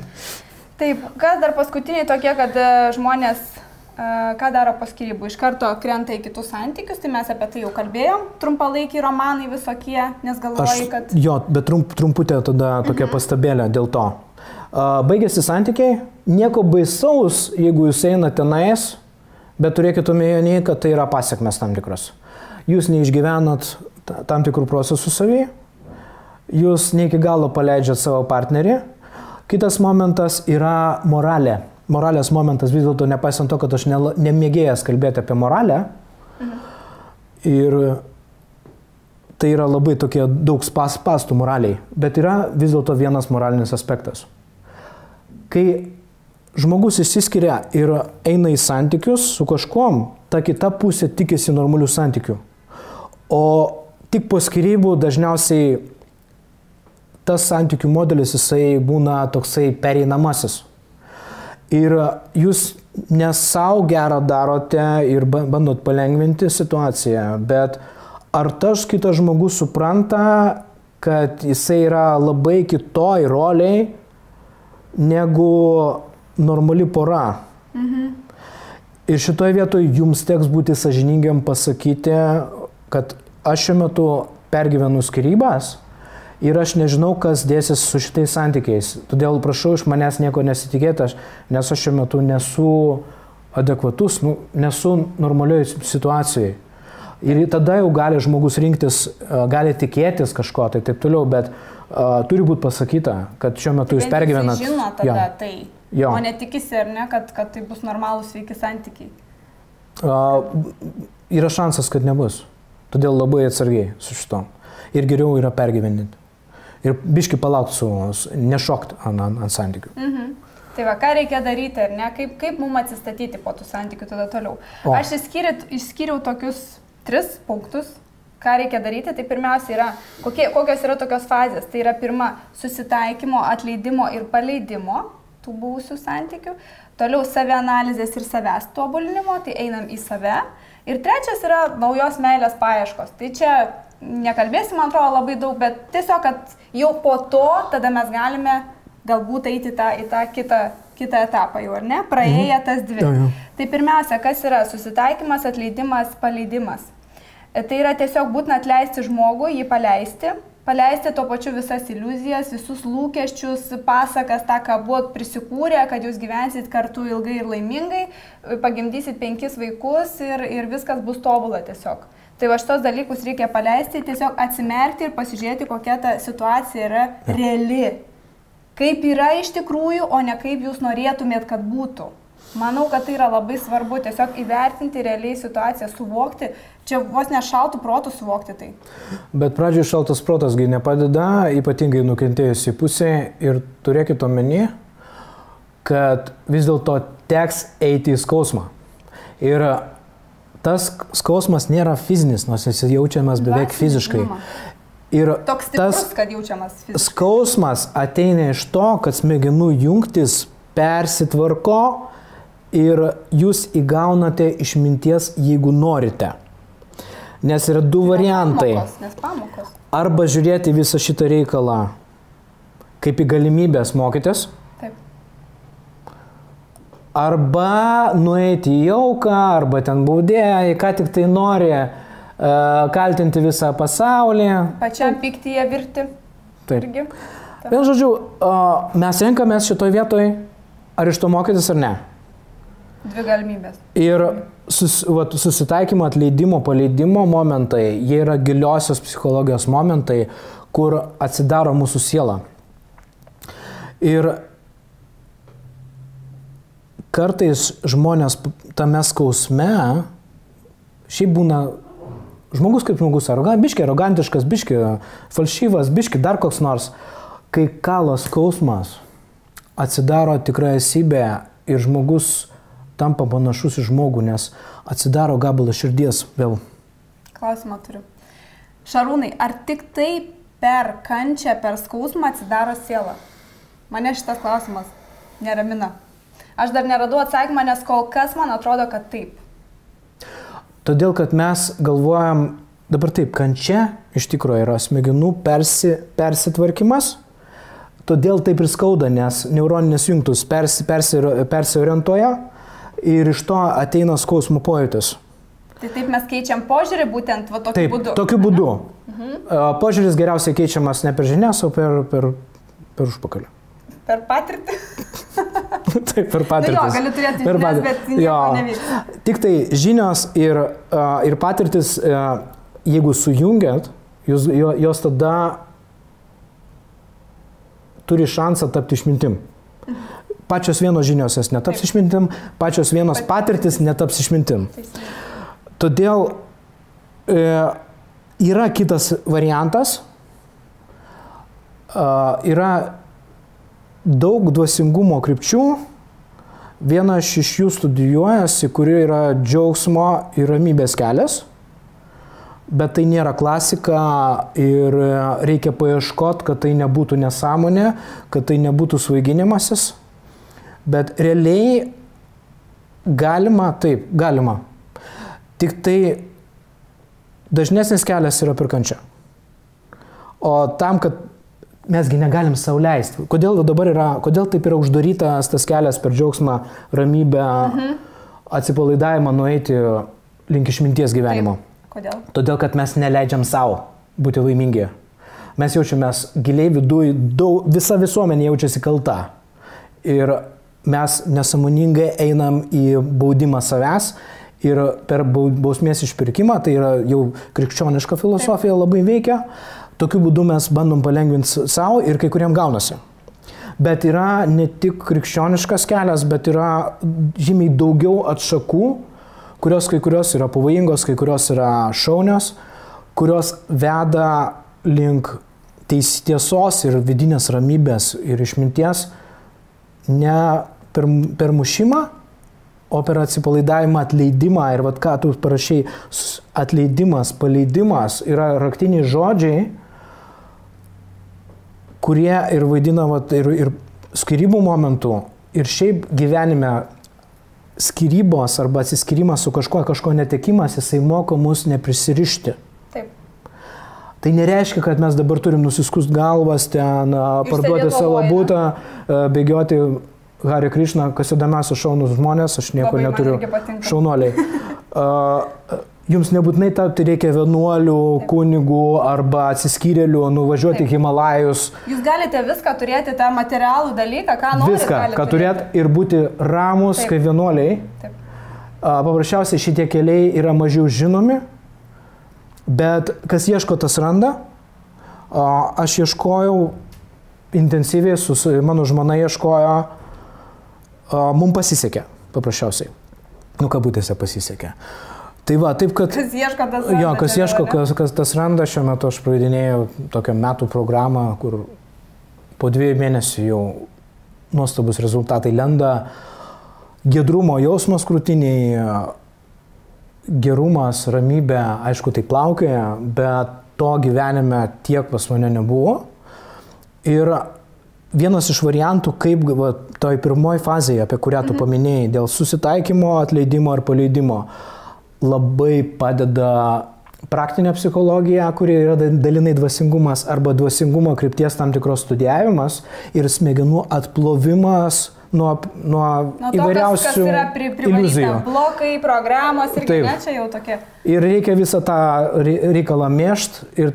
Taip, kas dar paskutiniai tokie, kad žmonės, ką daro po skyrybų, iš karto krenta į kitus santykius, tai mes apie tai jau kalbėjom, trumpalaikiai romanai visokie, nes galvoji, kad... Jo, bet trumputė tada tokia pastabėlė dėl to. Baigėsi santykiai, nieko baisaus, jeigu jūs eina tenais, bet turėkite omenyje, kad tai yra pasiekmes tam tikros. Jūs neišgyvenat tam tikrų procesų savy, jūs ne iki galo paleidžiat savo partnerį. Kitas momentas yra moralė. Moralės momentas vis dėlto, nepaisant to, kad aš nemėgėjęs kalbėti apie moralę. Ir tai yra labai tokie daug spastų moraliai. Bet yra vis dėlto vienas moralinis aspektas. Kai žmogus išsiskiria ir eina į santykius su kažkuom, ta kita pusė tikisi normalių santykių. O tik po skyrybų dažniausiai tas santykių modelis, jisai būna toksai pereinamasis. Ir jūs ne savo gerą darote ir bandot palengvinti situaciją, bet ar tas kitas žmogus supranta, kad jisai yra labai kitoj roliai negu normali pora. Ir šitoje vietoje jums teks būti sąžiningiam pasakyti, kad aš šiuo metu pergyvenu skyrybas ir aš nežinau, kas dėsis su šitais santykiais. Todėl prašau iš manęs nieko nesitikėti, nes aš šiuo metu nesu adekvatus, nesu normalioje situacijoje. Ir tada jau gali žmogus rinktis, gali tikėtis kažko, tai taip toliau, bet turi būti pasakyta, kad šiuo metu jūs pergyvenat. Jis žino tada tai, o netikisi, ar ne, kad tai bus normalūs sveiki santykiai. Yra šansas, kad nebus. Todėl labai atsargiai su šitom. Ir geriau yra pergyvendinti. Ir biški palaukti nešokti ant santykių. Tai va, ką reikia daryti, ar ne? Kaip mums atsistatyti po tų santykių tada toliau? Aš išskyriau tokius 3 punktus, ką reikia daryti. Tai pirmiausia yra, kokios yra tokios fazės. Tai yra pirma, susitaikymo, atleidimo ir paleidimo tų buvusių santykių. Toliau savianalizės ir savęs tobulinimo, tai einam į save. Ir trečias yra naujos meilės paieškos. Tai čia nekalbėsim, man atrodo, labai daug, bet tiesiog, kad jau po to tada mes galime galbūt eiti į tą kitą etapą jau, ar ne? Praėję tas 2. Tai pirmiausia, kas yra susitaikymas, atleidimas, paleidimas. Tai yra tiesiog būtina atleisti žmogų, jį paleisti tuo pačiu visas iliuzijas, visus lūkesčius, pasakas, tą, ką buvot prisikūrę, kad jūs gyvensit kartu ilgai ir laimingai, pagimdysit 5 vaikus ir viskas bus tobula tiesiog. Tai va šitos dalykus reikia paleisti, tiesiog atsimerkti ir pasižiūrėti, kokia ta situacija yra reali. Kaip yra iš tikrųjų, o ne kaip jūs norėtumėt, kad būtų. Manau, kad tai yra labai svarbu, tiesiog įvertinti realiai situaciją, suvokti. Čia vos ne šaltų protų suvokti tai. Bet pradžioj šaltas protasgi nepadeda, ypatingai nukentėjusiai pusė. Ir turėkit omeny, kad vis dėlto teks eiti į skausmą. Ir tas skausmas nėra fizinis, nors jis jaučiamas beveik fiziškai. Ir toks stiprus, kad jaučiamas fiziškai. Skausmas ateina iš to, kad smegenų jungtis persitvarko ir jūs įgaunate išminties, jeigu norite. Nes yra 2 variantai. Pamokos. Arba žiūrėti visą šitą reikalą kaip į galimybės mokytis. Arba nueiti į jauką, arba ten baudėją, ką tik tai nori, kaltinti visą pasaulį. Pačiam piktyje virti. Taip. Vien žodžiu, mes renkamės šitoj vietoj, ar iš to mokytis ar ne. 2 galimybės. Ir susitaikymo, atleidimo, paleidimo momentai, jie yra giliosios psichologijos momentai, kur atsidaro mūsų siela. Ir kartais žmonės tame skausme, šiaip būna žmogus kaip žmogus, biški arogantiškas, biški falšyvas, biški dar koks nors, kai kalo skausmas atsidaro tikra esybė ir žmogus tampa panašus į žmogų, nes atsidaro gabalas širdies vėl. Klausimą turiu. Šarūnai, ar tik tai per kančią, per skausmą atsidaro siela? Mane šitas klausimas neramina. Aš dar neradau atsakymą, nes kol kas man atrodo, kad taip. Todėl, kad mes galvojam, dabar taip, kančia iš tikrųjų yra smegenų persitvarkymas, todėl taip ir skauda, nes neuroninės jungtys persiorientuoja ir iš to ateina skausmo pojūtis. Tai taip mes keičiam požiūrį būtent va, tokiu būdu. Tokiu būdu. Požiūris geriausiai keičiamas ne per žinias, o per užpakalį. Per patirtį? Taip, per patirtis. Jo, gali turėti žinias, bet nieko nevyks. Tik tai žinios ir patirtis, jeigu sujungiat, jos tada turi šansą tapti išmintim. Pačios vienos žinios jos netaps išmintim, pačios vienos patirtis netaps išmintim. Todėl yra kitas variantas, yra daug dvasingumo krypčių, viena iš jų studijuojasi, kuri yra džiaugsmo ir ramybės kelias, bet tai nėra klasika ir reikia paieškoti, kad tai nebūtų nesąmonė, kad tai nebūtų svaiginimasis, bet realiai galima, taip, galima. Tik tai dažnesnis kelias yra per kančią. O tam, kad mesgi negalim sau leisti. Kodėl taip yra uždarytas tas kelias per džiaugsmą, ramybę, atsipalaidavimą nueiti link išminties gyvenimo? Taip. Kodėl? Todėl, kad mes neleidžiam sau būti laimingi. Mes jaučiamės giliai viduj, visa visuomenė jaučiasi kalta. Ir mes nesąmoningai einam į baudimą savęs ir per bausmės išpirkimą, tai yra jau krikščioniška filosofija labai veikia. Tokiu būdu mes bandom palengvinti savo ir kai kuriem gaunasi. Bet yra ne tik krikščioniškas kelias, bet yra žymiai daugiau atšakų, kai kurios yra pavojingos, kai kurios yra šaunios, kurios veda link tiesos ir vidinės ramybės ir išminties ne per mušimą, o per atsipalaidavimą, atleidimą. Ir vat ką tu parašai, atleidimas, paleidimas yra raktiniai žodžiai, kurie ir vaidina ir skyrybų momentu, ir šiaip gyvenime skyrybos arba atsiskyrimas su kažko netekimas, jisai moko mus neprisirišti. Taip. Tai nereiškia, kad mes dabar turim nusiskust galvas, ten parduoti savo butą, bėgioti Hare Krishna, kas įdomiausia šaunus žmonės, aš nieko labai neturiu šaunuoliai. Jums nebūtinai tapti reikia vienuolių, kunigų arba atsiskyrėlių, nuvažiuoti į Himalajus. Jūs galite viską turėti, tą materialų dalyką, ką norite. Viską, ką turėti ir būti ramus kaip vienuoliai. Taip. Paprasčiausiai šitie keliai yra mažiau žinomi, bet kas ieško, tas randa. Aš ieškojau intensyviai, mano žmona ieškojo, mums pasisekė, paprasčiausiai. Kabutėse pasisekė. Tai va, taip, kad... Kas ieško, tas randa. Jo, kas ieško, kas tas randa. Šiuo metu aš pravedinėjau tokią metų programą, kur po 2 mėnesių jau nuostabus rezultatai lenda. Giedrumo jausmas krūtiniai, gerumas, ramybė, aišku, tai plaukioja, bet to gyvenime tiek pas mane nebuvo. Ir vienas iš variantų, kaip toj pirmoji fazėje, apie kurią tu paminėjai, dėl susitaikymo, atleidimo ir paleidimo, labai padeda praktinė psichologija, kuri yra dalinai dvasingumas arba dvasingumo krypties tam tikros studijavimas ir smegenų atplovimas nuo įvairiausių iliuzijų. Blokai, programos irgi ne, čia jau tokie. Ir reikia visą tą reikalą mėžt ir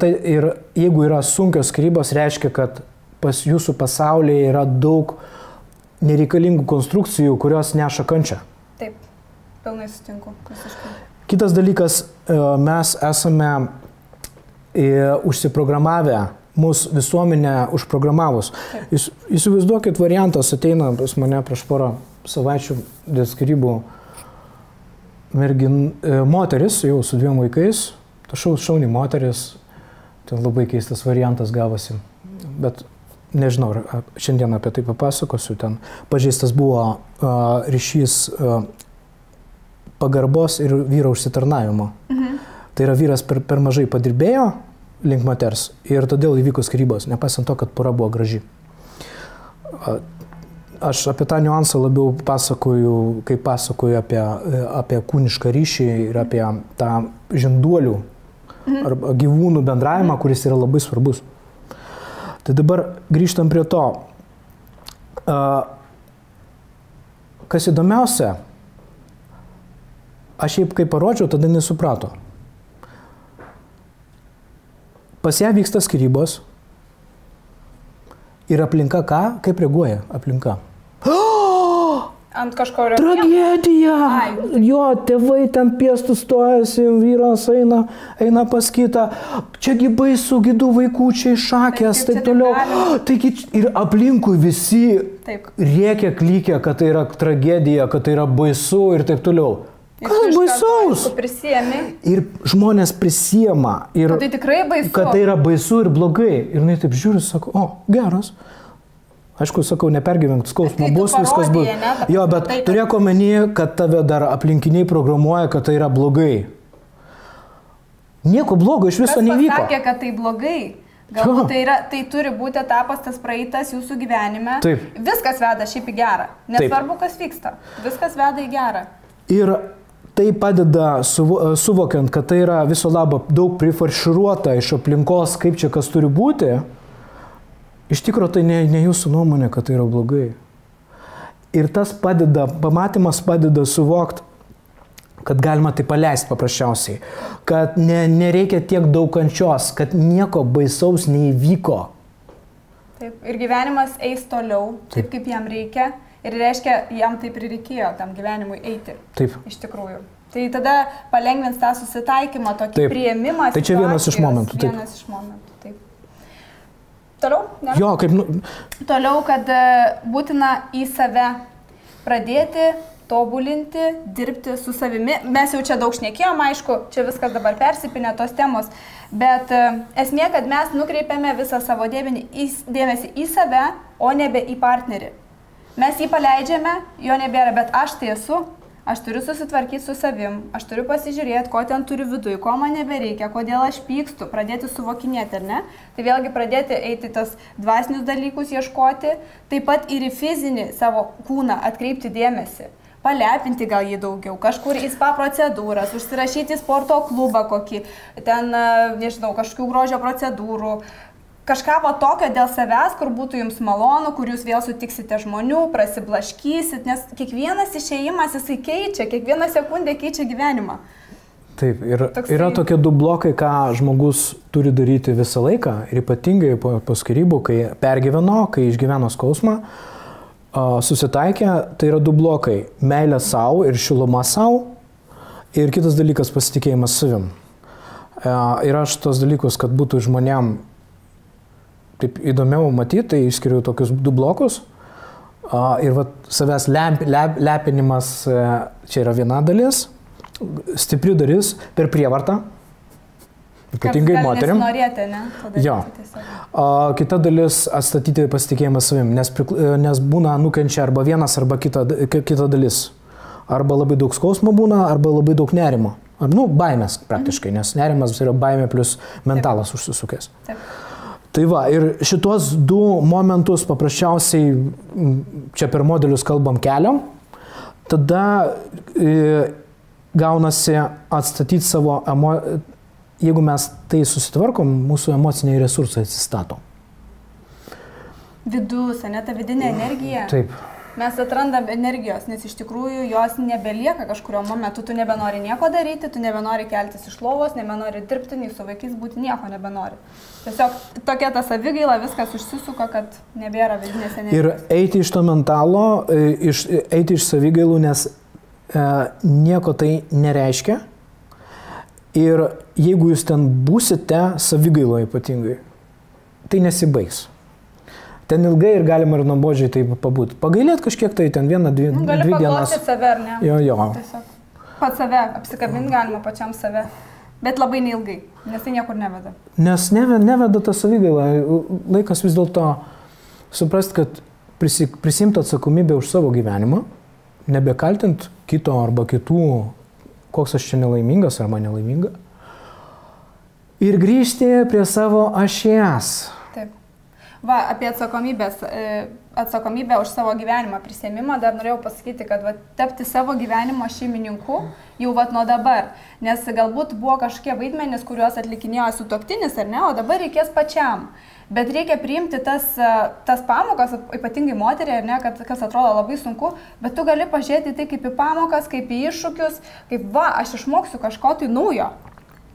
jeigu yra sunkios skyrybos, reiškia, kad pas jūsų pasaulyje yra daug nereikalingų konstrukcijų, kurios neša kančią. Taip, pilnai sutinku. Visiškai. Kitas dalykas, mes esame užsiprogramavę, mūsų visuomenę užprogramavus. Įsivaizduokit, variantas ateina pas mane prieš porą savaičių dėl skyrybų moteris, jau su 2 vaikais, šauni moteris, ten labai keistas variantas gavosi, bet nežinau, šiandien apie tai papasakosiu, ten pažeistas buvo ryšys pagarbos ir vyro užsitarnavimo. Tai yra vyras per mažai padirbėjo link moters. Ir todėl įvyko skyrybos, nepaisant to, kad pora buvo graži. Aš apie tą niuansą labiau pasakoju, kai pasakoju apie kūnišką ryšį ir apie tą žinduolių arba gyvūnų bendravimą, kuris yra labai svarbus. Tai dabar grįžtam prie to. Kas įdomiausia, aš jai kai parodžiau, tada nesuprato. Pas ją vyksta skyrybos ir aplinka ką? Kaip reaguoja aplinka? Ant kažko tragedija! Jo, tėvai ten piestų stojasi, vyras eina pas kitą. Čiagi baisu, gidų vaikųčiai, šakės, taip toliau. Taigi ir aplinkui visi rėkia, klykia, kad tai yra tragedija, kad tai yra baisu ir taip toliau. Kas baisaus? Ir žmonės prisiema. Kad tai tikrai baisu. Kad tai yra baisu ir blogai. Ir jinai taip žiūri, sako, o, geras. Aišku, sakau, nepergyvenk, skausmo bus, viskas bus. Jo, bet turėk omeny, kad tave dar aplinkiniai programuoja, kad tai yra blogai. Nieko blogo iš viso nevyko. Kas pasakė, kad tai blogai? Galbūt tai turi būti etapas, tas praeitas jūsų gyvenime. Taip. Viskas veda šiaip į gerą. Nesvarbu, kas vyksta. Viskas veda į gerą. Ir tai padeda suvokiant, kad tai yra viso labo daug prifarširuota iš aplinkos, kaip čia kas turi būti. Iš tikrųjų, tai ne jūsų nuomonė, kad tai yra blogai. Ir tas padeda, pamatymas padeda suvokti, kad galima tai paleisti paprasčiausiai. Kad nereikia tiek daug kančios, kad nieko baisaus neįvyko. Taip, ir gyvenimas eis toliau, taip kaip jam reikia. Ir reiškia, jam taip ir reikėjo tam gyvenimui eiti. Taip. Iš tikrųjų. Tai tada palengvins tą susitaikymą, tokį priėmimą. Tai čia vienas iš momentų. Taip. Vienas iš momentų, taip. Toliau? Ne? Jo, kaip... Toliau, kad būtina į save pradėti, tobulinti, dirbti su savimi. Mes jau čia daug šnekėjom, aišku, čia viskas dabar persipinė tos temos, bet esmė, kad mes nukreipiame visą savo dėmesį į save, o nebe į partnerį. Mes jį paleidžiame, jo nebėra, bet aš tai esu. Aš turiu susitvarkyti su savim, aš turiu pasižiūrėti, ko ten turiu viduj, ko man nebereikia, kodėl aš pykstu, pradėti suvokinėti, ar ne? Tai vėlgi pradėti eiti tas dvasinius dalykus ieškoti, taip pat ir į fizinį savo kūną atkreipti dėmesį, palepinti gal jį daugiau, kažkur į spa procedūras, užsirašyti į sporto klubą kokį, ten, nežinau, kažkokių grožio procedūrų. Kažką va tokio dėl savęs, kur būtų jums malonu, kur jūs vėl sutiksite žmonių, prasiblaškysit, nes kiekvienas išėjimas jisai keičia, kiekviena sekundė keičia gyvenimą. Taip, ir yra tokie du blokai, ką žmogus turi daryti visą laiką, ir ypatingai po skyrybų, kai pergyveno, kai išgyveno skausmą, susitaikė, tai yra du blokai - meilė savo ir šiluma savo, ir kitas dalykas - pasitikėjimas savim. Ir aš tos dalykus, kad būtų žmonėm taip įdomiau matyti, tai išskiriu tokius du blokus. Ir va, savęs lepinimas, čia yra viena dalis, stipri dalis per prievartą, ypatingai moterim. Norėti, ne? Jo. Kita dalis atstatyti pasitikėjimą savim, nes būna nukenčia arba vienas, arba kita dalis. Arba labai daug skausmo būna, arba labai daug nerimo. Baimės praktiškai, nes nerimas yra baimė plus mentalas užsisukęs. Taip. Tai va, ir šitos du momentus paprasčiausiai, čia per modelius kalbam, keliam, tada gaunasi atstatyti savo, jeigu mes tai susitvarkom, mūsų emociniai resursai atsistato. Vidus, ne ta vidinė energija? Taip. Mes atrandam energijos, nes iš tikrųjų jos nebelieka kažkurio momentu, tu nebenori nieko daryti, tu nebenori keltis iš lovos, nebenori dirbti, nei su vaikais būti, nieko nebenori. Tiesiog tokia ta savigaila, viskas užsisuka, kad nebėra vidinės energijos. Ir eiti iš to mentalo, eiti iš savigailų, nes nieko tai nereiškia. Ir jeigu jūs ten būsite savigailo ypatingai, tai nesibaigs. Ten ilgai ir galima ir nuobodžiai tai pabūti. Pagailėt kažkiek tai ten vieną, dvi dienas. Gali paglostyti save, ar ne? Jo. Tiesiog pat save, apsikabinti galima pačiam save. Bet labai neilgai, nes tai niekur neveda. Nes neveda ta savigaila. Laikas vis dėlto suprast, kad prisimti atsakomybę už savo gyvenimą, nebekaltint kito arba kitų, koks aš čia nelaimingas arba nelaiminga. ir grįžti prie savo ašies. Taip. Va, apie atsakomybę už savo gyvenimą prisėmimą dar norėjau pasakyti, kad va, tapti savo gyvenimo šeimininku jau va, nuo dabar. Nes galbūt buvo kažkokie vaidmenys, kuriuos atlikinėjo sutuoktinis, ar ne, o dabar reikės pačiam. Bet reikia priimti tas pamokas, ypatingai moteriai, ar ne, kas atrodo labai sunku, bet tu gali pažiūrėti tai kaip į pamokas, kaip į iššūkius, kaip va, aš išmoksiu kažko tai naujo.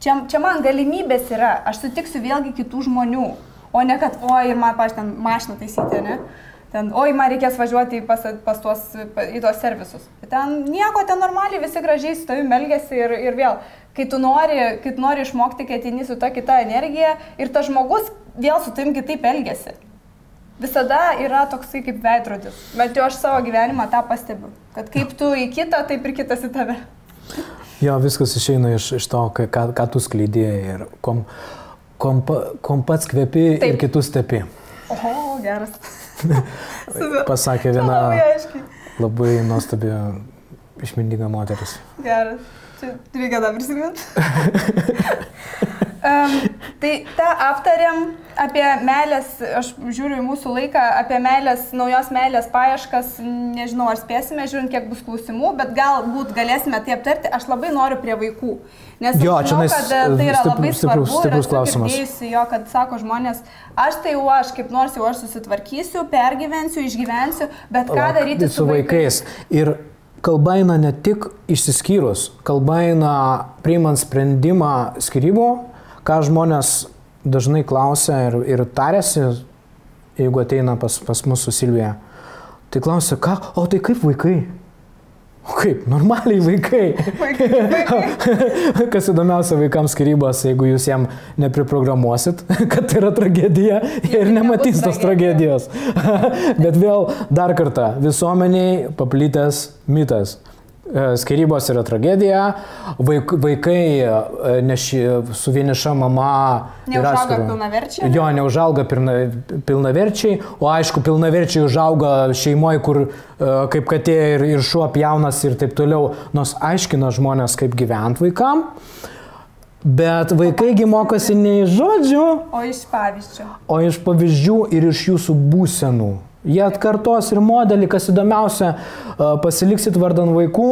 Čia man galimybės yra, aš sutiksiu vėlgi kitų žmonių, o ne kad, oi, ir man, pavyzdžiui, ten mašiną taisyti, ne? Ten, oi, man reikės važiuoti į tos servisus. Ten nieko, ten normaliai, visi gražiai su tavimi elgiasi ir vėl, kai tu nori išmokti, kai ateini su ta kita energija ir tas žmogus vėl su tavimi kitaip elgiasi. Visada yra toksai kaip veidrodis, bet jau aš savo gyvenimą tą pastebiu, kad kaip tu į kitą, taip ir kitas į tave. Jo, viskas išeina iš to, ką tu skleidėjai ir kom pats kvepi ir kitus tepi. Oho, geras. Pasakė viena labai nuostabi išmintinga moteris. Geras. Čia reikia dar prisiminti. Tai tą aptarėm apie meilės, aš žiūriu į mūsų laiką, apie naujos meilės paieškas, nežinau, ar spėsime, žiūrint, kiek bus klausimų, bet galbūt galėsime tai aptarti, aš labai noriu prie vaikų. Nes jo, žinau, kad tai yra labai svarbu ir aš girdėjusi jo, kad sako žmonės, aš tai jau aš, kaip nors jau aš susitvarkysiu, pergyvensiu, išgyvensiu, bet ką daryti su vaikais. Ir kalba eina ne tik išsiskyrus, kalba eina priimant sprendimą skyrybų, ką žmonės dažnai klausia ir tarėsi, jeigu ateina pas mus su Silvija. Tai klausia, ką? O tai kaip vaikai? O kaip? Normaliai vaikai. Kas įdomiausia vaikams skyrybos, jeigu jūs jam nepriprogramuosit, kad tai yra tragedija ir nematys tos tragedijos. Bet vėl dar kartą, visuomeniai paplitęs mitas. Skyrybos yra tragedija, vaikai su vieniša mama neužauga pilnaverčiai. Jo, neužauga pilnaverčiai, o aišku, pilnaverčiai užauga šeimoje, kur kaip katė ir šuo pjaunas ir taip toliau, nors aiškina žmonės, kaip gyventi vaikam, bet vaikaigi mokosi ne iš žodžių, o iš pavyzdžių. O iš pavyzdžių ir iš jūsų būsenų. Jie atkartos ir modelį, kas įdomiausia, pasiliksit vardan vaikų,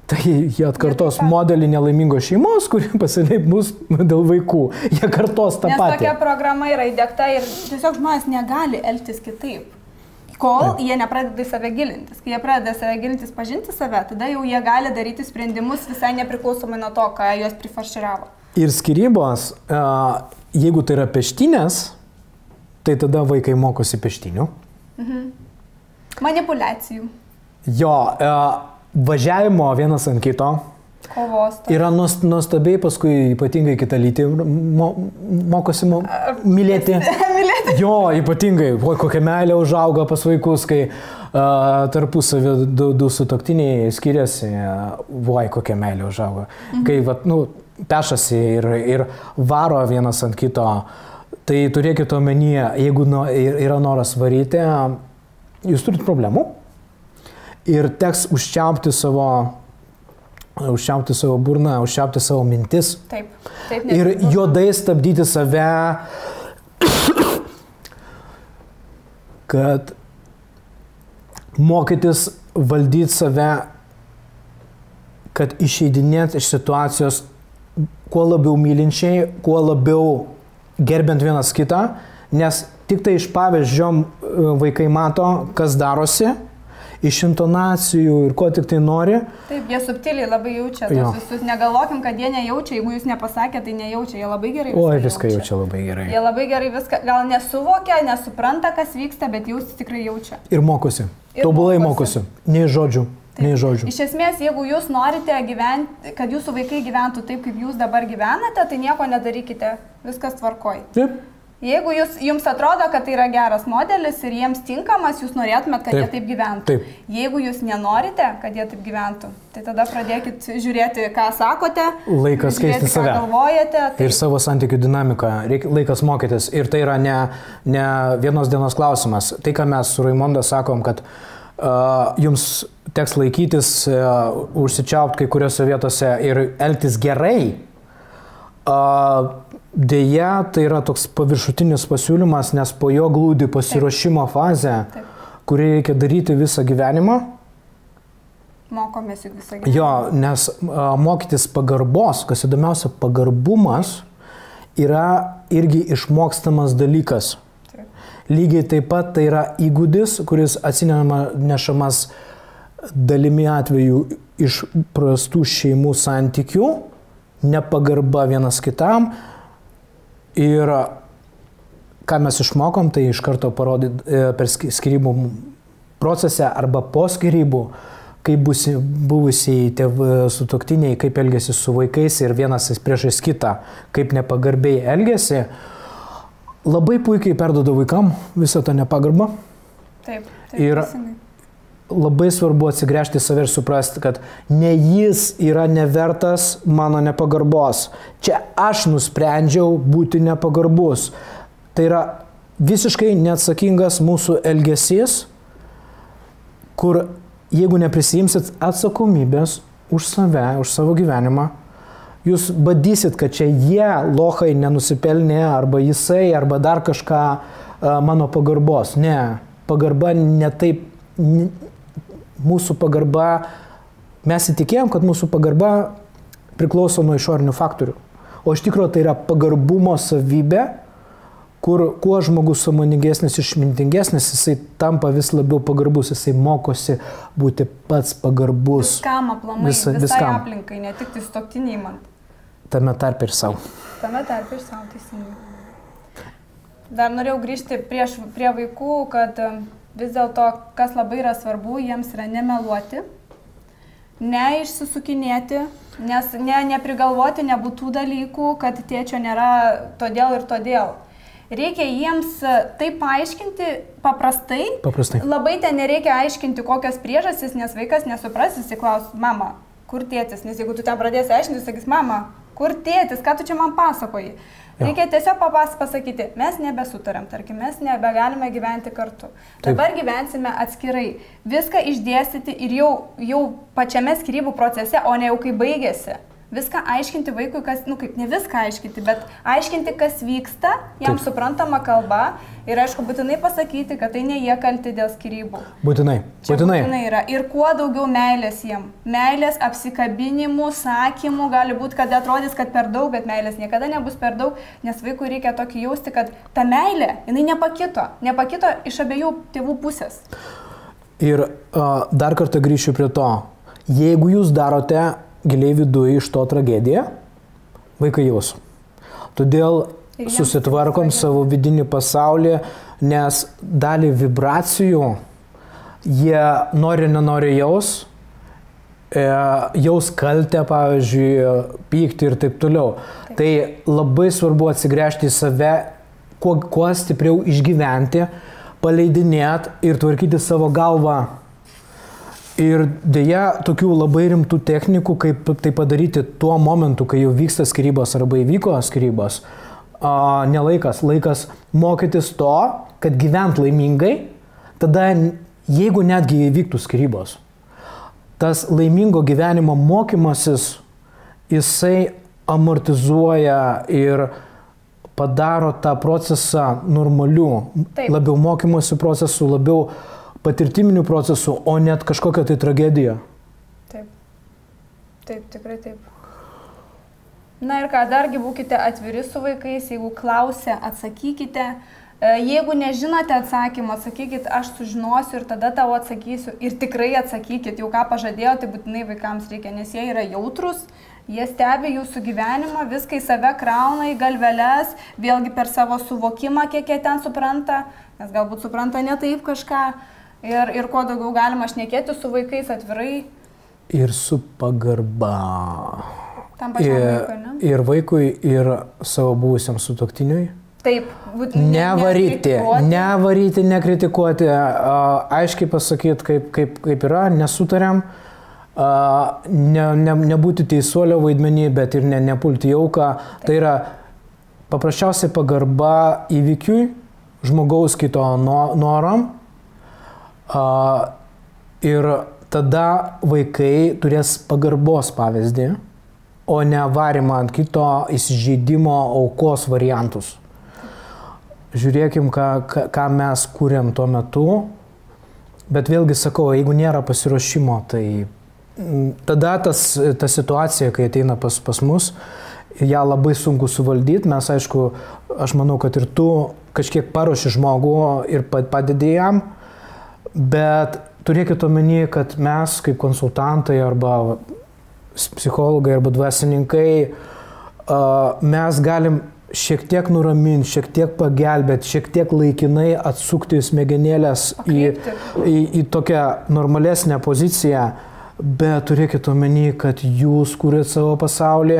tai jie atkartos modelį nelaimingos šeimos, kuri pasiliks dėl vaikų. Jie kartos tą patį. Nes tokia programa yra įdiegta ir tiesiog žmonės negali elgtis kitaip, kol jie nepradeda į save gilintis. Kai jie pradeda save gilintis, pažinti save, tada jau jie gali daryti sprendimus visai nepriklausomai nuo to, ką juos prifarširavo. Ir skyrybos, jeigu tai yra peštynės, tai tada vaikai mokosi peštinių. Manipuliacijų. Jo, važiavimo vienas ant kito. Kovos. Yra nuostabiai, paskui ypatingai kitą lytį mokosi mylėti. Jo, ypatingai, kokia meilė užauga pas vaikus, kai tarpusavį du sutuoktiniai skiriasi, kokia meilė užauga. Kai pešasi ir varo vienas ant kito. Tai turėkite omenyje, jeigu yra noras varyti, jūs turit problemų ir teks užčiaupti savo burną, užčiaupti savo mintis. Taip, ir juodai stabdyti save, kad mokytis valdyti save, kad išeidinėt iš situacijos kuo labiau mylinčiai, kuo labiau gerbent vienas kitą, nes tik tai iš pavyzdžiom vaikai mato, kas darosi, iš intonacijų ir ko tik tai nori. Taip, jie subtiliai labai jaučia tos visus. Negalvokim, kad jie nejaučia, jeigu jūs nepasakė, tai nejaučia, jie labai gerai viską jaučia labai gerai. Jie labai gerai viską, gal nesuvokia, nesupranta, kas vyksta, bet jūs tikrai jaučia. Ir mokosi, tobulai mokosi, nei žodžių. Iš esmės, jeigu jūs norite gyventi, kad jūsų vaikai gyventų taip, kaip jūs dabar gyvenate, tai nieko nedarykite, viskas tvarkoj. Taip. Jeigu jums atrodo, kad tai yra geras modelis ir jiems tinkamas, jūs norėtumėt, kad jie taip gyventų. Taip. Jeigu jūs nenorite, kad jie taip gyventų, tai tada pradėkit žiūrėti, ką sakote, laikas keisti save. Ką galvojate. Ir savo santykių dinamiką, laikas mokytis. Ir tai yra ne vienos dienos klausimas. Tai, ką mes su Raimonda sakom, kad jums teks laikytis, užsičiaupti kai kuriuose vietose ir elgtis gerai, Deja, tai yra toks paviršutinis pasiūlymas, nes po jo glūdi pasiruošimo fazė, kurį reikia daryti visą gyvenimą. Mokomės juk visą gyvenimą. Jo, nes mokytis pagarbos, kas įdomiausia, pagarbumas yra irgi išmokstamas dalykas. Lygiai taip pat tai yra įgūdis, kuris atsinešamas dalimi atveju iš prastų šeimų santykių, nepagarba vienas kitam. Ir ką mes išmokom, tai iš karto parodyti per skyrybų procese arba po skyrybų, kaip buvusiai sutuoktiniai, kaip elgėsi su vaikais ir vienas priešais kitą, kaip nepagarbiai elgėsi. Labai puikiai perduoda vaikam visą tą nepagarbą. Taip. Ir labai svarbu atsigręžti į save ir suprasti, kad ne jis yra nevertas mano nepagarbos. Čia aš nusprendžiau būti nepagarbus. Tai yra visiškai neatsakingas mūsų elgesys, kur jeigu neprisimsit atsakomybės už save, už savo gyvenimą, jūs badysit, kad čia jie, lochai, nenusipelnė, arba jisai, arba dar kažką mano pagarbos. Ne, pagarba ne taip, mūsų pagarba, mes įtikėjom, kad mūsų pagarba priklauso nuo išorinių faktorių. O iš tikrųjų tai yra pagarbumo savybė, kur kuo žmogus sąmoningesnis, išmintingesnis, jisai tampa vis labiau pagarbus, jisai mokosi būti pats pagarbus. Viskam aplamai, visai aplinkai, ne tik tai sutuoktiniai man. Tame tarp ir savo. Tame tarp ir savo, teisingai. Dar norėjau grįžti prie vaikų, kad vis dėlto, kas labai yra svarbu, jiems yra nemeluoti, neišsisukinėti, nes neprigalvoti nebūtų dalykų, kad tėčio nėra todėl ir todėl. Reikia jiems taip paaiškinti paprastai. Labai ten nereikia aiškinti, kokios priežastys, nes vaikas nesupras, jis klaus, mama, kur tėtis? Nes jeigu tu ten pradėsi aiškinti, sakys, mama, kur tėtis, ką tu čia man pasakoji? Reikia tiesiog pasakyti, mes nebesutariam, tarkim, mes nebegalime gyventi kartu. Dabar gyvensime atskirai. Viską išdėstyti ir jau pačiame skyrybų procese, o ne jau kai baigėsi. Viską aiškinti vaikui, ne viską aiškinti, bet aiškinti, kas vyksta, jam suprantama kalba ir aišku, būtinai pasakyti, kad tai ne jie kalti dėl skyrybų. Būtinai. Būtinai yra. Ir kuo daugiau meilės jiem. Meilės, apsikabinimų, sakymų, gali būti, kad atrodys, kad per daug, bet meilės niekada nebus per daug, nes vaikui reikia tokį jausti, kad ta meilė, jinai nepakito iš abiejų tėvų pusės. Ir dar kartą grįšiu prie to. Jeigu jūs darote giliai viduje iš to tragediją, vaikai jaus. Todėl susitvarkom savo vidinį pasaulį, nes dalį vibracijų jie nenori jaus kaltę, pavyzdžiui, pyktį ir taip toliau. Tai labai svarbu atsigręžti į save, kuo stipriau išgyventi, paleidinėti ir tvarkyti savo galvą. Ir dėja, tokių labai rimtų technikų, kaip tai padaryti tuo momentu, kai jau vyksta skyrybos arba įvyko skyrybos, nelaikas. Laikas mokytis to, kad gyvent laimingai, tada jeigu netgi įvyktų skyrybos, tas laimingo gyvenimo mokymasis, jisai amortizuoja ir padaro tą procesą normaliu, labiau mokymosi procesu, labiau patirtiminių procesų, o net kažkokią tai tragediją. Taip, tikrai taip. Na ir ką, dargi būkite atviri su vaikais, jeigu klausia, atsakykite. Jeigu nežinote atsakymą, atsakykit, aš sužinosiu ir tada tau atsakysiu. Ir tikrai atsakykit, jau ką pažadėjo, tai būtinai vaikams reikia, nes jie yra jautrus, jie stebi jūsų gyvenimą, viską į save krauna į galveles, vėlgi per savo suvokimą, kiek jie ten supranta, nes galbūt supranta ne taip kažką. Ir kuo daugiau galima šnekėti su vaikais atvirai. Ir su pagarba. Tam pačiam vaikui, ne? Ir vaikui, ir savo buvusiam sutuoktiniui. Taip. Nevaryti, nekritikuoti. Aiškiai pasakyti, kaip yra, nesutariam. Nebūti teisuolio vaidmenį, bet ir nepulti jauką. Tai yra paprasčiausiai pagarba įvykiui, žmogaus kito noram. Ir tada vaikai turės pagarbos pavyzdį o ne varimą ant kito įsižeidimo aukos variantus. Žiūrėkim, ką mes kūrėm tuo metu, bet vėlgi sakau, jeigu nėra pasiruošimo, tai tada ta situacija, kai ateina pas mus, ją labai sunku suvaldyti. Mes, aišku, aš manau, kad ir tu kažkiek paruoši žmogų ir padedi jam, bet turėkit omeny, kad mes kaip konsultantai arba psichologai arba dvasininkai, mes galim šiek tiek nuraminti, šiek tiek pagelbėti, šiek tiek laikinai atsukti smegenėlės į tokią normalesnę poziciją, bet turėkit omeny, kad jūs kūrėt savo pasaulį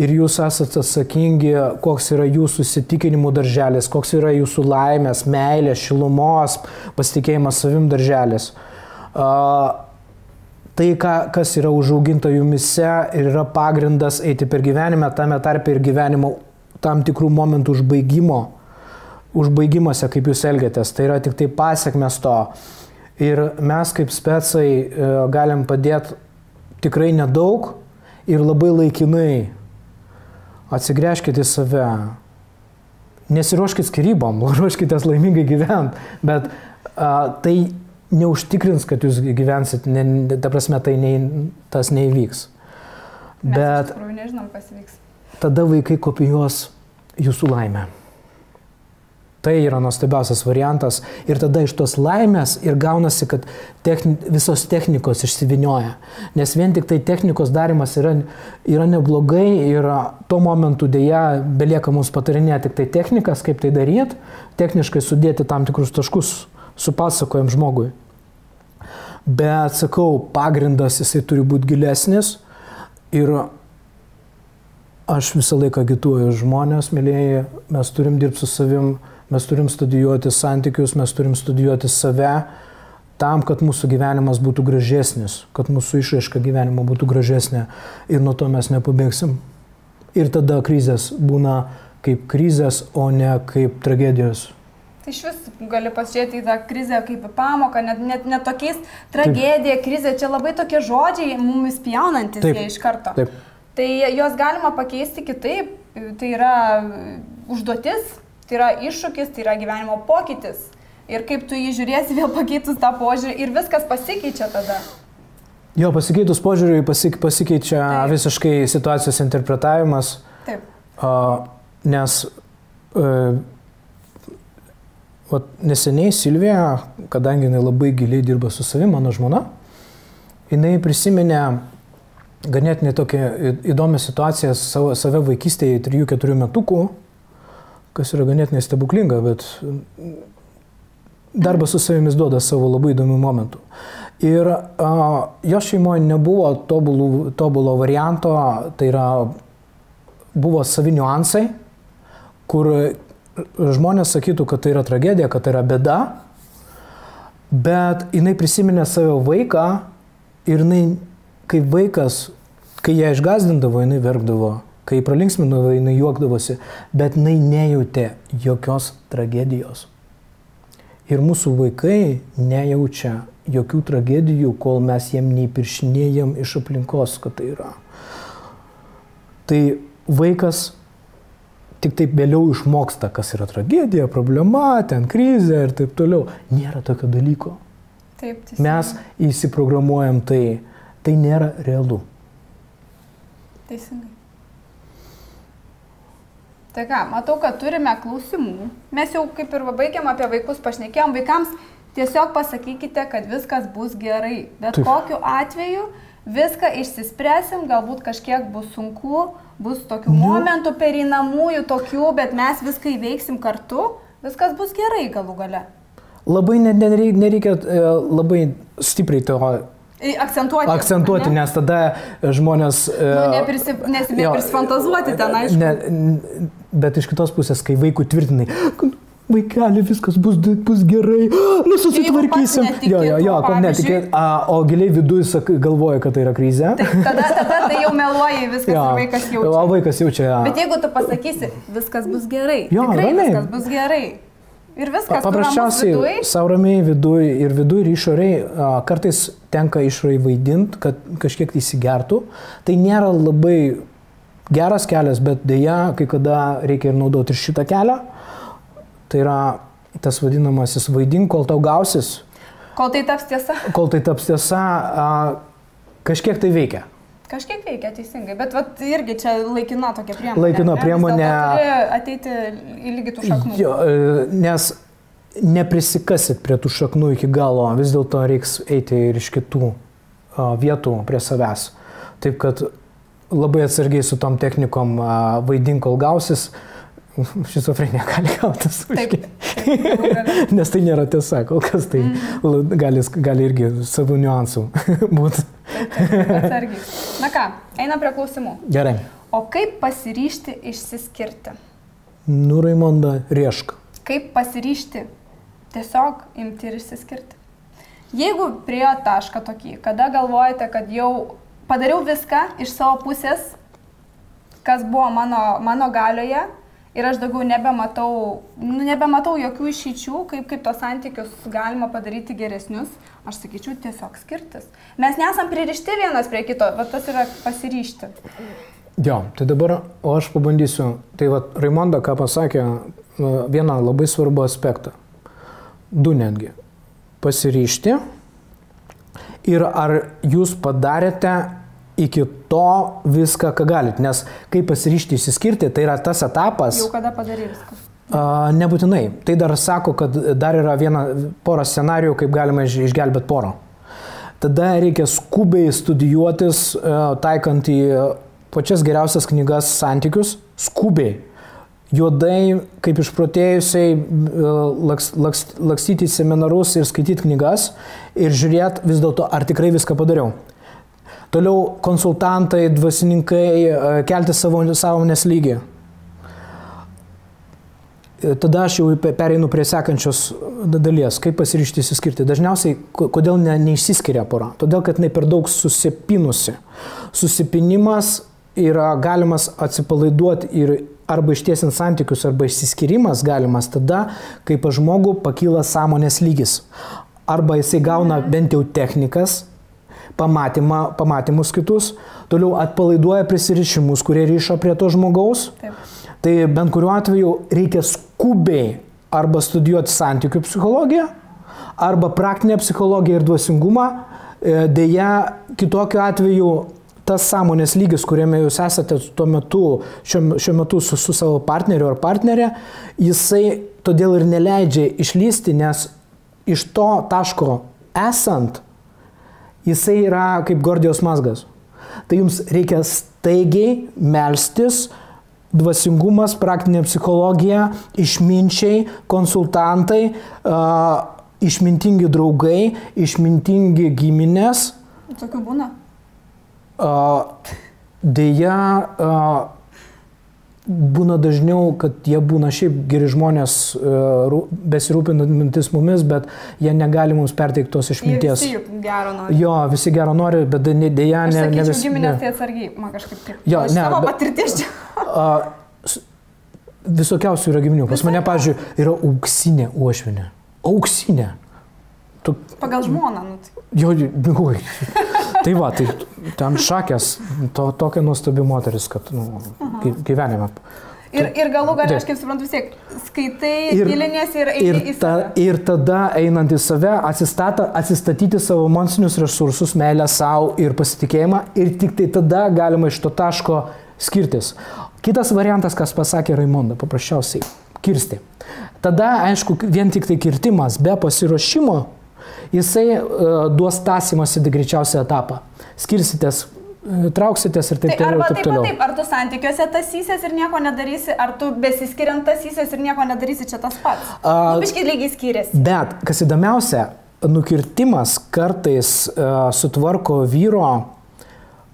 ir jūs esate atsakingi, koks yra jūsų įsitikinimų darželis, koks yra jūsų laimės, meilės, šilumos, pasitikėjimas savim darželis. Tai, kas yra užauginta jumise ir yra pagrindas eiti per gyvenimą, tame tarpe ir gyvenimo tam tikrų momentų užbaigimuose, kaip jūs elgiatės. Tai yra tik tai pasiekmes to. Ir mes kaip specai galim padėti tikrai nedaug ir labai laikinai. Atsigręžkite į save. Nesiruoškite skyrybom, ruoškitės laimingai gyventi, bet tai neužtikrins, kad jūs gyvensit, ta prasme, tas neįvyks. Mes iš tikrųjų nežinom, kas vyks. Tada vaikai kopijuos jūsų laimę. Tai yra nuostabiausias variantas ir tada iš tos laimės ir gaunasi, kad visos technikos išsivinioja. Nes vien tik tai technikos darimas yra neblogai ir tuo momentu dėja belieka mums patarinėti tik tai technikas, kaip tai daryti, techniškai sudėti tam tikrus taškus, supasakojam žmogui. Bet, sakau, pagrindas jisai turi būti gilesnis ir aš visą laiką agituoju žmonės, mylėjai, mes turim dirbti su savim, mes turim studijuoti santykius, mes turim studijuoti save tam, kad mūsų gyvenimas būtų gražesnis, kad mūsų išraiška gyvenimo būtų gražesnė ir nuo to mes nepabėgsim. Ir tada krizės būna kaip krizės, o ne kaip tragedijos. Tai iš vis gali pasižiūrėti į tą krizę kaip į pamoką, net tokiais tragedija, krizė, čia labai tokie žodžiai mumis pjaunantis jie iš karto. Taip. Tai juos galima pakeisti kitaip, tai yra užduotis, tai yra iššūkis, tai yra gyvenimo pokytis. Ir kaip tu jį žiūrėsi vėl pakeitus tą požiūrį ir viskas pasikeičia tada. Jo, pasikeitus požiūrį pasikeičia visiškai situacijos interpretavimas. Taip. Nes neseniai Silvija, kadangi jinai labai giliai dirba su savimi, mano žmona, jinai prisiminė ganėtinai tokią įdomią situaciją save vaikystėje 3-4 metukų, kas yra ganėtinai stebuklinga, bet darbas su savimis duoda savo labai įdomių momentų. Ir jo šeimoje nebuvo tobulo varianto, tai yra buvo savi niuansai, kur žmonės sakytų, kad tai yra tragedija, kad tai yra bėda, bet jinai prisiminė savo vaiką ir jinai, kaip vaikas, kai ją išgazdindavo, jinai verkdavo, kai pralinksmindavo, jinai juokdavosi, bet jinai nejautė jokios tragedijos. Ir mūsų vaikai nejaučia jokių tragedijų, kol mes jiem neįpiršinėjam iš aplinkos, kad tai yra. Tai vaikas tik taip vėliau išmoksta, kas yra tragedija, problema, ten krizė ir taip toliau. Nėra tokio dalyko. Taip, mes įsiprogramuojam tai nėra realu. Teisingai. Tai ką, matau, kad turime klausimų. Mes jau kaip ir baigiam apie vaikus pašnekėjom. Vaikams tiesiog pasakykite, kad viskas bus gerai. Bet kokiu atveju viską išsispręsim, galbūt kažkiek bus sunku, bus tokių momentų pereinamųjų tokių, bet mes viską įveiksim kartu, viskas bus gerai galų gale. Labai nereikia labai stipriai to akcentuoti, nes tada žmonės... Nesiprisfantazuoti ten, aišku. Bet iš kitos pusės, kai vaikų tvirtinai, vaikeli, viskas bus gerai, susitvarkysim. O giliai viduje galvoja, kad tai yra krizė. Tada tai jau meluoja viskas ir vaikas jaučia. O vaikas jaučia. Bet jeigu tu pasakysi, viskas bus gerai, tikrai viskas bus gerai. Ir viskas. Paprasčiausiai, savo ramiai viduj ir išoriai, kartais tenka išoriai vaidinti, kad kažkiek įsigertų. Tai nėra labai geras kelias, bet dėja, kai kada reikia ir naudoti ir šitą kelią. Tai yra tas vadinamasis vaidink, kol tau gausis. Kol tai taps tiesa. Kol tai taps tiesa, kažkiek tai veikia. Kažkiek veikia, teisingai, bet vat, irgi čia laikina tokia priemonė. Laikina priemonė. Turi ateiti į lygi tų šaknų. Jo, nes neprisikasit prie tų šaknų iki galo, vis dėlto reiks eiti ir iš kitų vietų prie savęs. Taip kad labai atsargiai su tom technikom vaidink, kol gausis. Šizofrenija gali gautis. Taip, nes tai nėra tiesa, kol kas tai gali irgi savų niuansų būti. Taip, atsargiai. Na ką, einam prie klausimų. Gerai. O kaip pasiryžti išsiskirti? Nu, Raimonda, riešk. Kaip pasiryžti tiesiog imti ir išsiskirti? Jeigu prie tašką tokį, kada galvojate, kad jau padariau viską iš savo pusės, kas buvo mano galioje, ir aš daugiau nebematau jokių išeičių, kaip tos santykius galima padaryti geresnius, aš sakyčiau tiesiog skirtis. Mes nesam pririšti vienas prie kito, va tas yra pasiryžti. Jo, tai dabar, o aš pabandysiu. Tai va, Raimonda ką pasakė, vieną labai svarbų aspektą. Du netgi. Pasiryžti ir ar jūs padarėte iki to viską, ką galit. Nes kai pasiryžti išsiskirti, tai yra tas etapas. Jau kada padarė viską? Nebūtinai. Tai dar sako, kad dar yra pora scenarijų, kaip galima išgelbėti porą. Tada reikia skubiai studijuotis, taikant į pačias geriausias knygas santykius. Skubiai. Juodai, kaip išprotėjusiai, lakstyti į seminarus ir skaityti knygas ir žiūrėti vis dėlto, ar tikrai viską padariau. Toliau konsultantai, dvasininkai, kelti savo sąmonės lygį. Tada aš jau pereinu prie sekančios dalies, kaip pasiryžti išsiskirti. Dažniausiai, kodėl neišsiskiria pora? Todėl, kad jinai per daug susipinusi. Susipinimas yra galimas atsipalaiduoti ir arba ištiesinti santykius, arba išsiskyrimas galimas tada, kai pas žmogų pakyla sąmonės lygis. Arba jisai gauna bent jau technikas, pamatymus kitus, toliau atpalaiduoja prisirišimus, kurie ryšo prie to žmogaus. Taip. Tai bent kuriuo atveju reikia skubiai arba studijuoti santykių psichologiją, arba praktinę psichologiją ir dvasingumą. Deja, kitokiu atveju tas sąmonės lygis, kuriame jūs esate šiuo metu su savo partneriu ar partnerė, jisai todėl ir neleidžia išlysti, nes iš to taško esant, jisai yra kaip Gordijos mazgas. Tai jums reikia staigiai melstis, dvasingumas, praktinė psichologija, išminčiai, konsultantai, išmintingi draugai, išmintingi giminės. Tokių būna? Deja, būna dažniau, kad jie būna šiaip geri žmonės, besirūpinantis mumis, bet jie negali mums perteikti tos išminties. Jie visi gero nori. Jo, visi gero nori, bet dėja ne visi. Aš sakyčiau, giminės tai atsargiai, man kažkaip taip. Jo, aš savo patirties čia. Visokiausių yra giminių. Pas mane, pavyzdžiui, yra auksinė uošvinė. Auksinė. Pagal žmoną, nu tai. Jo, tai va, tai ten šakės, tokia nuostabi moteris, kad gyvenime. Ir galų gal, aš kaip suprantu, vis tiek skaitai, gilinies ir eini į save. Ir tada, einant į save, atsistatyti savo emocinius resursus, meilę savo ir pasitikėjimą, ir tik tai tada galima iš to taško skirtis. Kitas variantas, kas pasakė Raimonda, paprasčiausiai kirsti. Tada, aišku, vien tik tai kirtimas be pasiruošimo, jisai duos tąsymąsi greičiausią etapą. Skirsitės, trauksitės ir taip toliau. Arba taip, ar tu santykiuose tasysies ir nieko nedarysi, ar tu besiskiriant tasysies ir nieko nedarysi, čia tas pats. Biškai lygiai skiriasi. Bet, kas įdomiausia, nukirtimas kartais sutvarko vyro.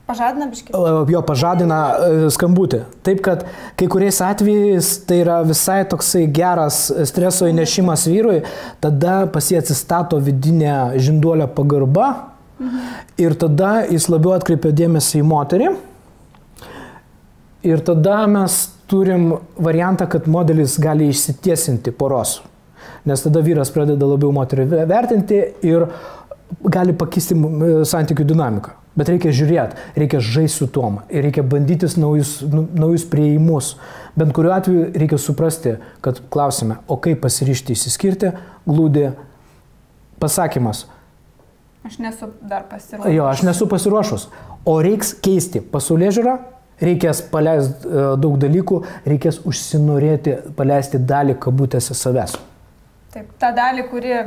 Pažadina biškai? Jo, pažadina skambutį. Taip, kad kai kuriais atvejais tai yra visai toksai geras streso įnešimas vyrui, tada pas jį atsistato vidinė žinduolio pagarba ir tada jis labiau atkreipia dėmesį į moterį. Ir tada mes turim variantą, kad modelis gali išsitiesinti poros. Nes tada vyras pradeda labiau moterį vertinti ir gali pakisti santykių dinamiką. Bet reikia žiūrėti, reikia žaisti su tuom, reikia bandytis naujus prieimus. Bent kuriuo atveju reikia suprasti, kad klausime, o kaip pasiryžti išsiskirti, glūdi pasakymas. Aš nesu dar pasiruošus. Jo, aš nesu pasiruošus. O reiks keisti pasaulėžiūrą, reikės paleisti daug dalykų, reikės užsinorėti paleisti dalį kabutėse savęs. Taip, tą dalį, kuri... Ja.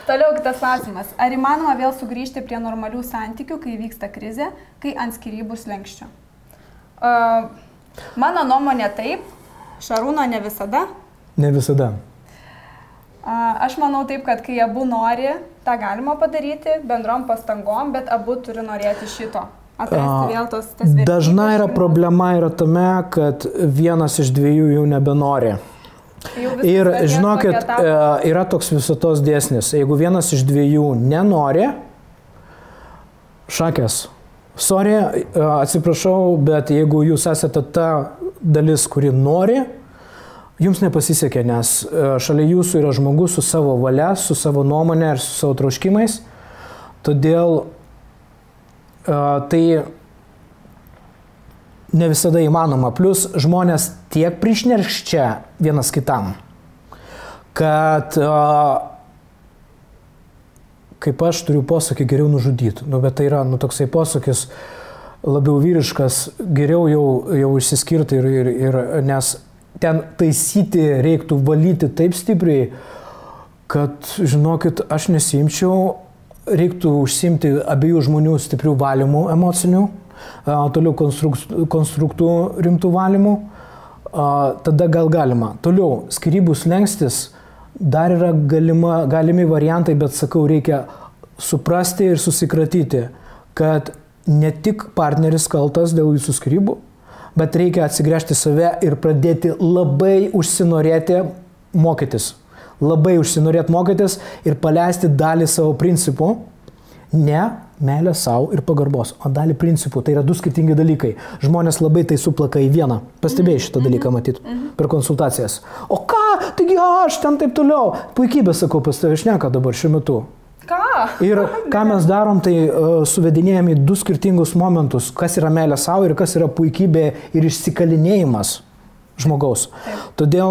Toliau kitas klausimas. Ar įmanoma vėl sugrįžti prie normalių santykių, kai vyksta krizė, kai ant skyrybų slenksčio? Mano nuomonė taip, Šarūno ne visada. Ne visada. Aš manau taip, kad kai abu nori, tą galima padaryti bendrom pastangom, bet abu turi norėti šito. Atrasti vėl tas vertybės. Dažnai problema yra tame, kad vienas iš dviejų jau nebenori. Ir žinokit, yra toks visatos dėsnis. Jeigu vienas iš dviejų nenori, šakės, sorry, atsiprašau, bet jeigu jūs esate ta dalis, kuri nori, jums nepasisekė, nes šalia jūsų yra žmogus su savo valia, su savo nuomonė ir su savo troškimais. Todėl tai ne visada įmanoma. Plus žmonės tiek prišnerkščia vienas kitam, kad kaip aš turiu posakį, geriau nužudyti. Bet tai yra toksai posakis labiau vyriškas, geriau jau išsiskirti, nes ten taisyti reiktų valyti taip stipriai, kad, žinokit, aš nesiimčiau, reiktų užsiimti abiejų žmonių stiprių valymų emocinių, toliau konstruktų rimtų valymų, tada gal galima. Toliau, skyrybų slengstis dar yra galimi variantai, bet sakau, reikia suprasti ir susikratyti, kad ne tik partneris kaltas dėl jūsų skyrybų, bet reikia atsigręžti save ir pradėti labai užsinorėti mokytis. Labai užsinorėti mokytis ir paleisti dalį savo principų, ne meilę savo ir pagarbos, o dalį principų. Tai yra du skirtingi dalykai. Žmonės labai tai suplaka į vieną. Pastebėjai šitą dalyką matyt per konsultacijas. O ką? Taigi aš ten taip toliau. Puikybė, sakau, pas tave šneka dabar šiuo metu. Ką? Ir ką mes darom, tai suvedinėjame į du skirtingus momentus. Kas yra meilė savo ir kas yra puikybė ir išsikalinėjimas žmogaus. Taip. Todėl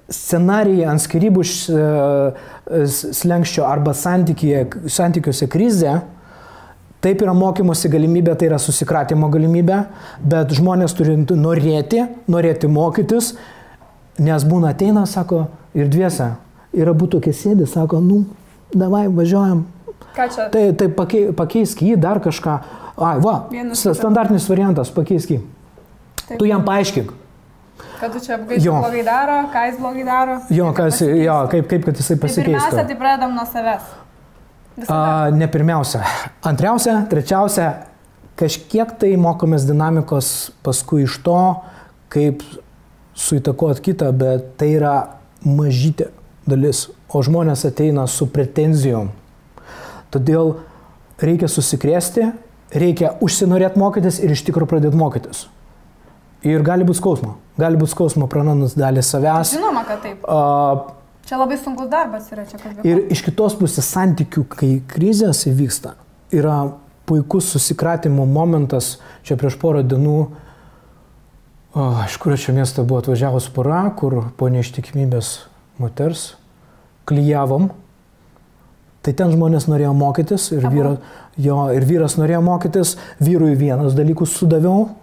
scenarijai ant skyrybų slenkščio arba santykiuose krizė, taip yra mokymosi galimybė, tai yra susikratimo galimybė, bet žmonės turi norėti mokytis, nes būna ateina, sako, ir dviese, ir abu tokie sėdi, sako, davai, važiuojam. Ką čia? Tai pakeisk jį, dar kažką. Ai, va, standartinis variantas, pakeisk jį. Taip. Tu jam paaiškink. Kad tu čia blogai daro, ką jis blogai daro. Kaip kad jisai pasikeistų. Pirmiausia, tai pradedam nuo savęs. Ne pirmiausia. Antriausia, trečiausia, kažkiek tai mokomės dinamikos paskui iš to, kaip suįtakot kitą, bet tai yra mažytė dalis, o žmonės ateina su pretenzijom. Todėl reikia susikrėsti, reikia užsinorėti mokytis ir iš tikrųjų pradėti mokytis. Ir gali būti skausmo. Gali būti skausmo prarandant dalį savęs. Žinoma, kad taip. Čia labai sunkus darbas yra čia kalbėti. Ir iš kitos pusės santykių, kai krizės įvyksta, yra puikus susikratimo momentas. Čia prieš porą dienų, iš kurio čia miestą buvo atvažiavus pora, kur po neištikimybės moters klijavom. Tai ten žmonės norėjo mokytis ir vyras norėjo mokytis. Vyrui vienas dalykus sudaviau.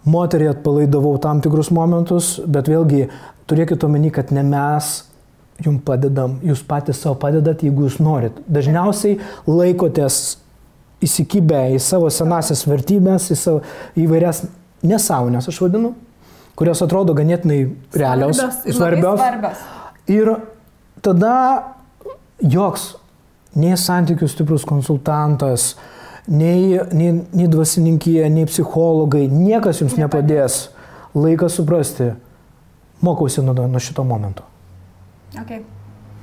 Moterį atpalaidavau tam tikrus momentus, bet vėlgi turėkite omeny, kad ne mes jums padedam, jūs patys savo padedat, jeigu jūs norit. Dažniausiai laikotės įsikibę į savo senasias vertybės, į savo įvairias nesąmonės, aš vadinu, kurios atrodo ganėtinai realios, svarbios. Ir tada joks nei santykių stiprus konsultantas, nei dvasininkija, nei psichologai, niekas jums nepadės. Laikas suprasti, mokausi nuo šito momento. Okay.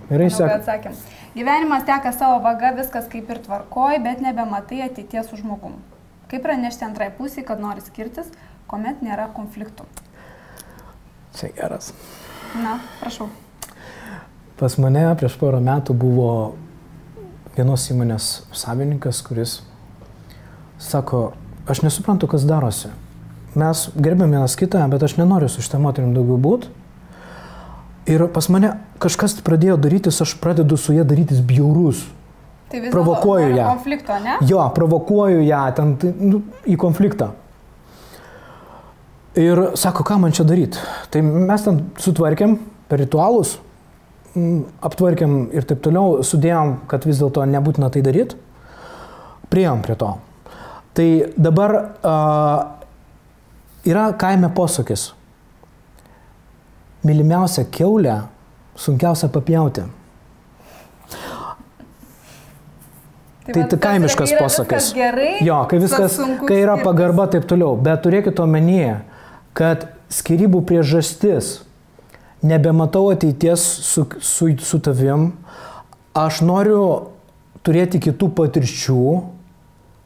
Gerai, atsakėm. Gyvenimas teka savo vaga, viskas kaip ir tvarkoj, bet nebematai ateities su žmogum. Kaip pranešti antrai pusiai, kad nori skirtis, kuomet nėra konfliktų? Čia geras. Na, prašau. Pas mane prieš porą metų buvo vienos įmonės savininkas, kuris sako, aš nesuprantu, kas darosi. Mes gerbėm vienas kitą, bet aš nenoriu su šitą moterim daugiau būti. Ir pas mane kažkas pradėjo darytis, aš pradedu su ją darytis bjaurus. Tai vis provokuoju ją. Konflikto, ne? Jo, provokuoju ją ten, į konfliktą. Ir sako, ką man čia daryti? Tai mes ten sutvarkėm per ritualus, aptvarkėm ir taip toliau, sudėjom, kad vis dėlto nebūtina tai daryti. Priėjom prie to. Tai dabar yra kaime posakis. Mylimiausia kiaulė, sunkiausia papjauti. Tai kaimiškas posakis. Jo, kai yra pagarba, taip toliau. Bet turėkite omenyje, kad skyrybų priežastis, nebematau ateities su tavim, aš noriu turėti kitų patirčių,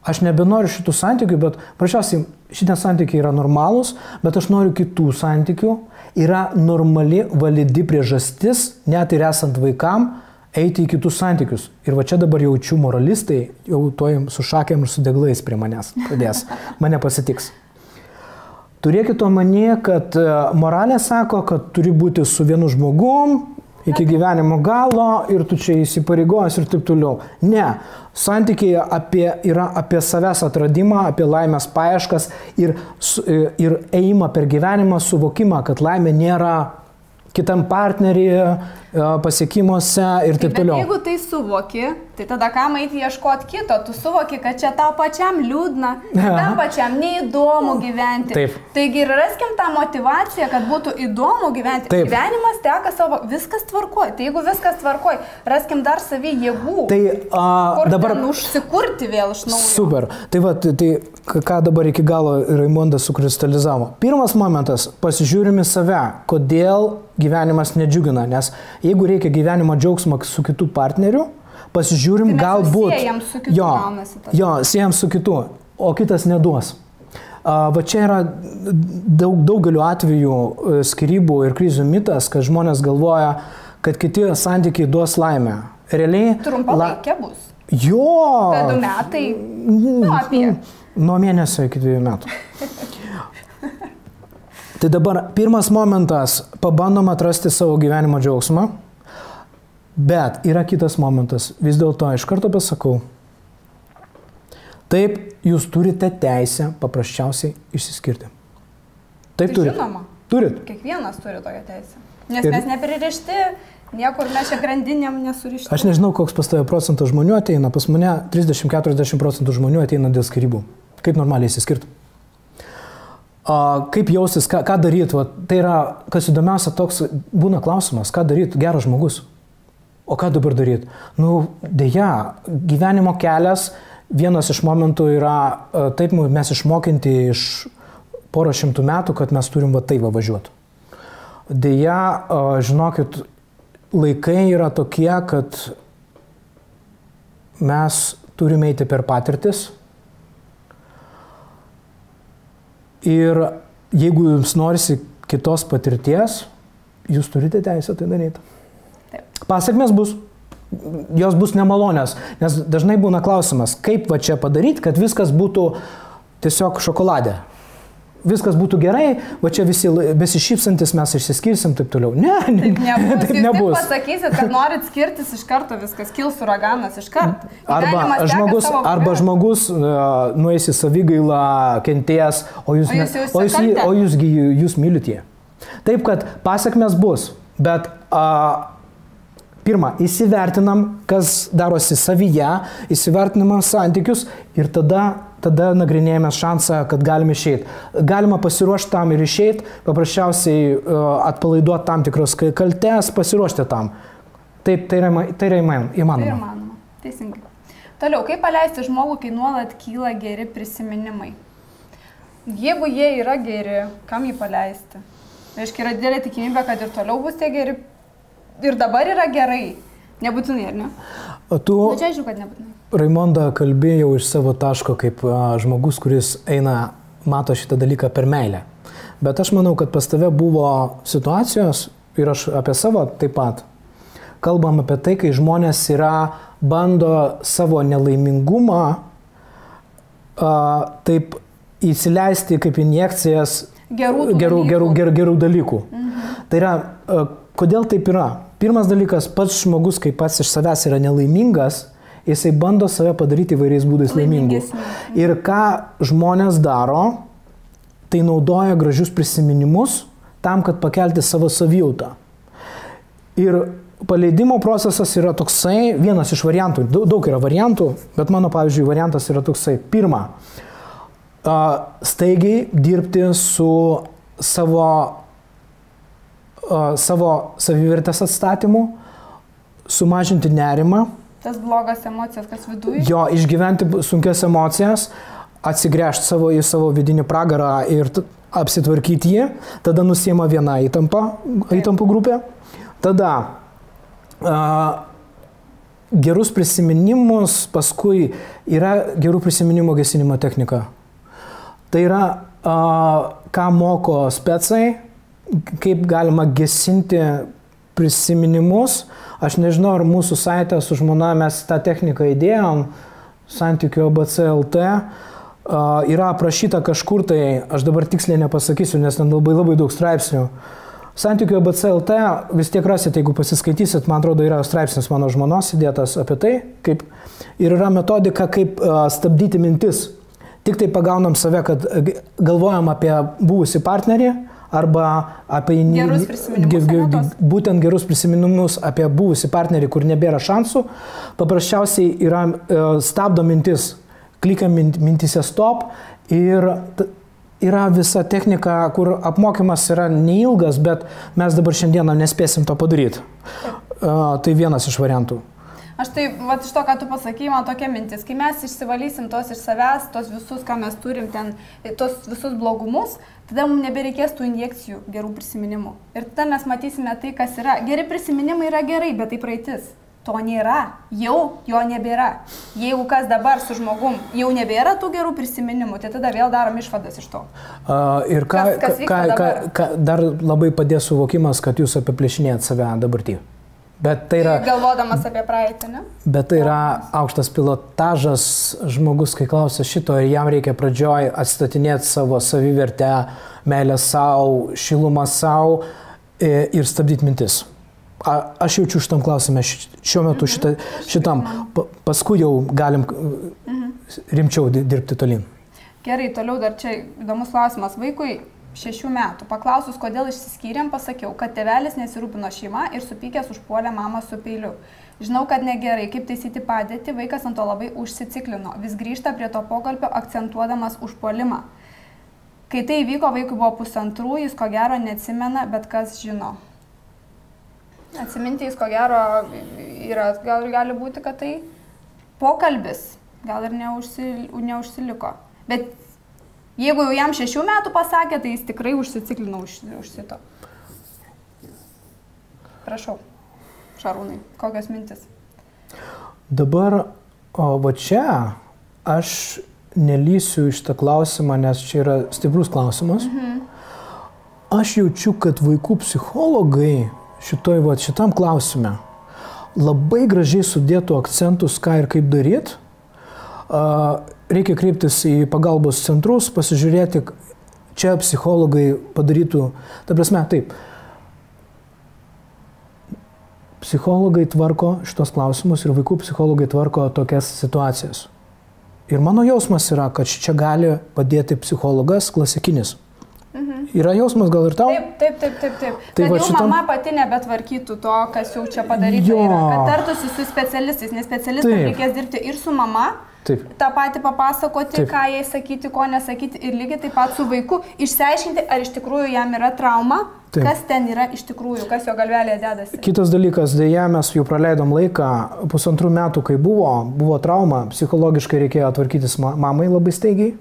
aš nebenoriu šitų santykių, bet prašiausiai šitie santykiai yra normalūs, bet aš noriu kitų santykių, yra normali, validi priežastis, net ir esant vaikam, eiti į kitus santykius. Ir va čia dabar jaučiu moralistai, jau tuoj su šakėm ir su deglais prie manęs pradės, mane pasitiks. Turėkite omenyje, kad moralė sako, kad turi būti su vienu žmogum iki gyvenimo galo ir tu čia įsipareigojęs ir taip toliau. Ne, santykiai yra apie savęs atradimą, apie laimės paieškas ir ėjimą per gyvenimą, suvokimą, kad laimė nėra kitam partneryje, pasiekimuose ir taip toliau. Bet jeigu tai suvoki, tai tada kam eiti ieškoti kito? Tu suvoki, kad čia tau pačiam liūdna, tam pačiam neįdomu gyventi. Taip. Taigi ir raskim tą motivaciją, kad būtų įdomu gyventi. Taip. Gyvenimas teka savo, viskas tvarkoj. Tai jeigu viskas tvarkoj, raskim dar savį jėgų. Tai dabar užsikurti vėl iš naujo. Super. Tai va, tai ką dabar iki galo Raimondas sukristalizavo. Pirmas momentas, pasižiūrim į save, kodėl gyvenimas nedžiugina, nes jeigu reikia gyvenimo džiaugsmą su kitu partneriu, pasižiūrim, tai galbūt... Siejam su kitu. Jo, siejam su kitu, o kitas neduos. Va čia yra daugeliu atvejų skyrybų ir krizių mitas, kad žmonės galvoja, kad kiti santykiai duos laimę. Realiai... Trumpalaikė bus. Jo! Tai 2 metai. Apie. Nuo mėnesio iki 2 metų. Tai dabar pirmas momentas, pabandom atrasti savo gyvenimo džiaugsmą, bet yra kitas momentas, vis dėlto iš karto pasakau, taip, jūs turite teisę paprasčiausiai išsiskirti. Taip turite. Žinoma. Turit. Kiekvienas turi tokią teisę. Nes mes nepririšti, niekur mes čia grandinėm nesurišti. Aš nežinau, koks pas tave procentas žmonių ateina, pas mane 30-40% žmonių ateina dėl skyrybų. Kaip normaliai išsiskirti? Kaip jaustis, ką daryti, tai yra, kas įdomiausia, toks būna klausimas, ką daryti geras žmogus. O ką dabar daryti? Nu, dėja, gyvenimo kelias, vienas iš momentų yra, taip mes išmokinti iš porą šimtų metų, kad mes turim va taip važiuoti. Dėja, žinokit, laikai yra tokie, kad mes turime eiti per patirtis. Ir jeigu jums norisi kitos patirties, jūs turite teisę tai daryti. Taip. Pasakmės bus, jos bus nemalonės, nes dažnai būna klausimas, kaip va čia padaryti, kad viskas būtų tiesiog šokoladė. Viskas būtų gerai, va čia visi besišypsantis mes išsiskirsim, taip toliau. Ne, taip nebus. Jūs pasakysit, kad norit skirtis iš karto, viskas kils uraganas iš karto. Arba žmogus nueis į savigailą, kentės, o jūs mylit jį. Taip, kad pasakmės bus, bet pirma, įsivertinam, kas darosi savyje, įsivertinam santykius ir tada nagrinėjame šansą, kad galime išeiti. Galima pasiruošti tam ir išeiti, paprasčiausiai atpalaiduoti tam tikros kaltes, pasiruošti tam. Taip, tai yra įmanoma. Tai įmanoma, teisingai. Toliau, kaip paleisti žmogų, kai nuolat kyla geri prisiminimai? Jeigu jie yra geri, kam jį paleisti? Reiškia, yra didelė tikimybė, kad ir toliau bus tie geri. Ir dabar yra gerai. Nebūtinai, ar ne? Čia aišku, kad nebūtinai. Raimonda kalbėjau iš savo taško kaip žmogus, kuris mato šitą dalyką per meilę. Bet aš manau, kad pas tave buvo situacijos, ir aš apie savo taip pat, kalbam apie tai, kai žmonės yra bando savo nelaimingumą taip įsileisti kaip injekcijas gerų dalykų. Tai yra, kodėl taip yra? Pirmas dalykas, pats žmogus, kai pats iš savęs yra nelaimingas, jisai bando save padaryti įvairiais būdais laimingu. Ir ką žmonės daro, tai naudoja gražius prisiminimus tam, kad pakelti savo savijautą. Ir paleidimo procesas yra toksai, vienas iš variantų, daug yra variantų, bet mano, pavyzdžiui, variantas yra toksai. Pirma, staigiai dirbti su savo savivertės atstatymu, sumažinti nerimą. Tas blogas emocijas, kas viduje. Jo, išgyventi sunkias emocijas, atsigręžti į savo vidinį pragarą ir apsitvarkyti jį, tada nusiema viena įtampų grupė. Tada gerus prisiminimus, paskui yra gerų prisiminimo gesinimo technika. Tai yra, ką moko specai, kaip galima gesinti prisiminimus. Aš nežinau, ar mūsų saitę su žmona mes tą techniką įdėjom, santykių ABC.lt. Yra aprašyta kažkur tai, aš dabar tiksliai nepasakysiu, nes ten labai daug straipsnių. Santykių ABC.lt vis tiek rasite, jeigu pasiskaitysit, man atrodo, yra straipsnis mano žmonos įdėtas apie tai, ir yra metodika, kaip stabdyti mintis. Tik tai pagaunam save, kad galvojam apie buvusį partnerį, arba apie būtent gerus prisiminimus apie buvusį partnerį, kur nebėra šansų, paprasčiausiai yra stabdo mintis, klikam mintise stop ir yra visa technika, kur apmokymas yra neilgas, bet mes dabar šiandieną nespėsim to padaryti. Tai vienas iš variantų. Aš tai, iš to, ką tu pasakei, man tokia mintis, kai mes išsivalysim tos iš savęs, tos visus, ką mes turim ten, tos visus blogumus, tada mums nebereikės tų injekcijų gerų prisiminimų. Ir tada mes matysime tai, kas yra. Geri prisiminimai yra gerai, bet tai praeitis. To nėra. Jau jo nebėra. Jeigu kas dabar su žmogum jau nebėra tų gerų prisiminimų, tai tada vėl darom išvadas iš to. Ir dar labai padės suvokimas, kad jūs apiplėšinėjat save dabartį. Bet tai yra, galvodamas apie praeitį, ne? Bet tai yra aukštas pilotažas, žmogus, kai klausia šito, ir jam reikia pradžioj atstatinėti savo savivertę, meilę savo, šilumą savo ir stabdyti mintis. Aš jaučiu šitam klausime, šiuo metu šitam, paskui jau galim rimčiau dirbti tolyn. Gerai, toliau dar čia įdomus klausimas. Vaikui 6 metų. Paklausus, kodėl išsiskyrėm, pasakiau, kad tėvelis nesirūpino šeima ir supykęs užpuolė mamą su peiliu. Žinau, kad negerai, kaip taisyti padėtį, vaikas ant to labai užsiciklino. Vis grįžta prie to pokalbio, akcentuodamas užpuolimą. Kai tai įvyko, vaikui buvo 1,5, jis ko gero neatsimena, bet kas žino. Atsiminti jis ko gero yra, gali būti, kad tai pokalbis, gal ir neužsiliko. Bet jeigu jau jam 6 metų pasakė, tai jis tikrai užsiciklino už šito. Prašau, Šarūnai, kokios mintis? Dabar, va čia aš nelysiu iš tą klausimą, nes čia yra stiprus klausimas. Aš jaučiu, kad vaikų psichologai šitam klausime labai gražiai sudėtų akcentus, ką ir kaip daryti. Reikia kreiptis į pagalbos centrus, pasižiūrėti, čia psichologai padarytų, ta prasme, taip. Psichologai tvarko šitos klausimus ir vaikų psichologai tvarko tokias situacijas. Ir mano jausmas yra, kad čia gali padėti psichologas klasikinis. Yra jausmas gal ir tau? Taip. Kad jau mama pati nebetvarkytų to, kas jau čia padaryta yra. Kad tartųsi su specialistais, nes specialistai reikės dirbti ir su mama, tą patį papasakoti, ką jai sakyti, ko nesakyti ir lygiai taip pat su vaiku išsiaiškinti, ar iš tikrųjų jam yra trauma, kas ten yra iš tikrųjų, kas jo galvelėje dedasi. Kitas dalykas, dėja, mes jau praleidom laiką, 1,5 metų, kai buvo trauma, psichologiškai reikėjo tvarkytis mamai labai staigiai,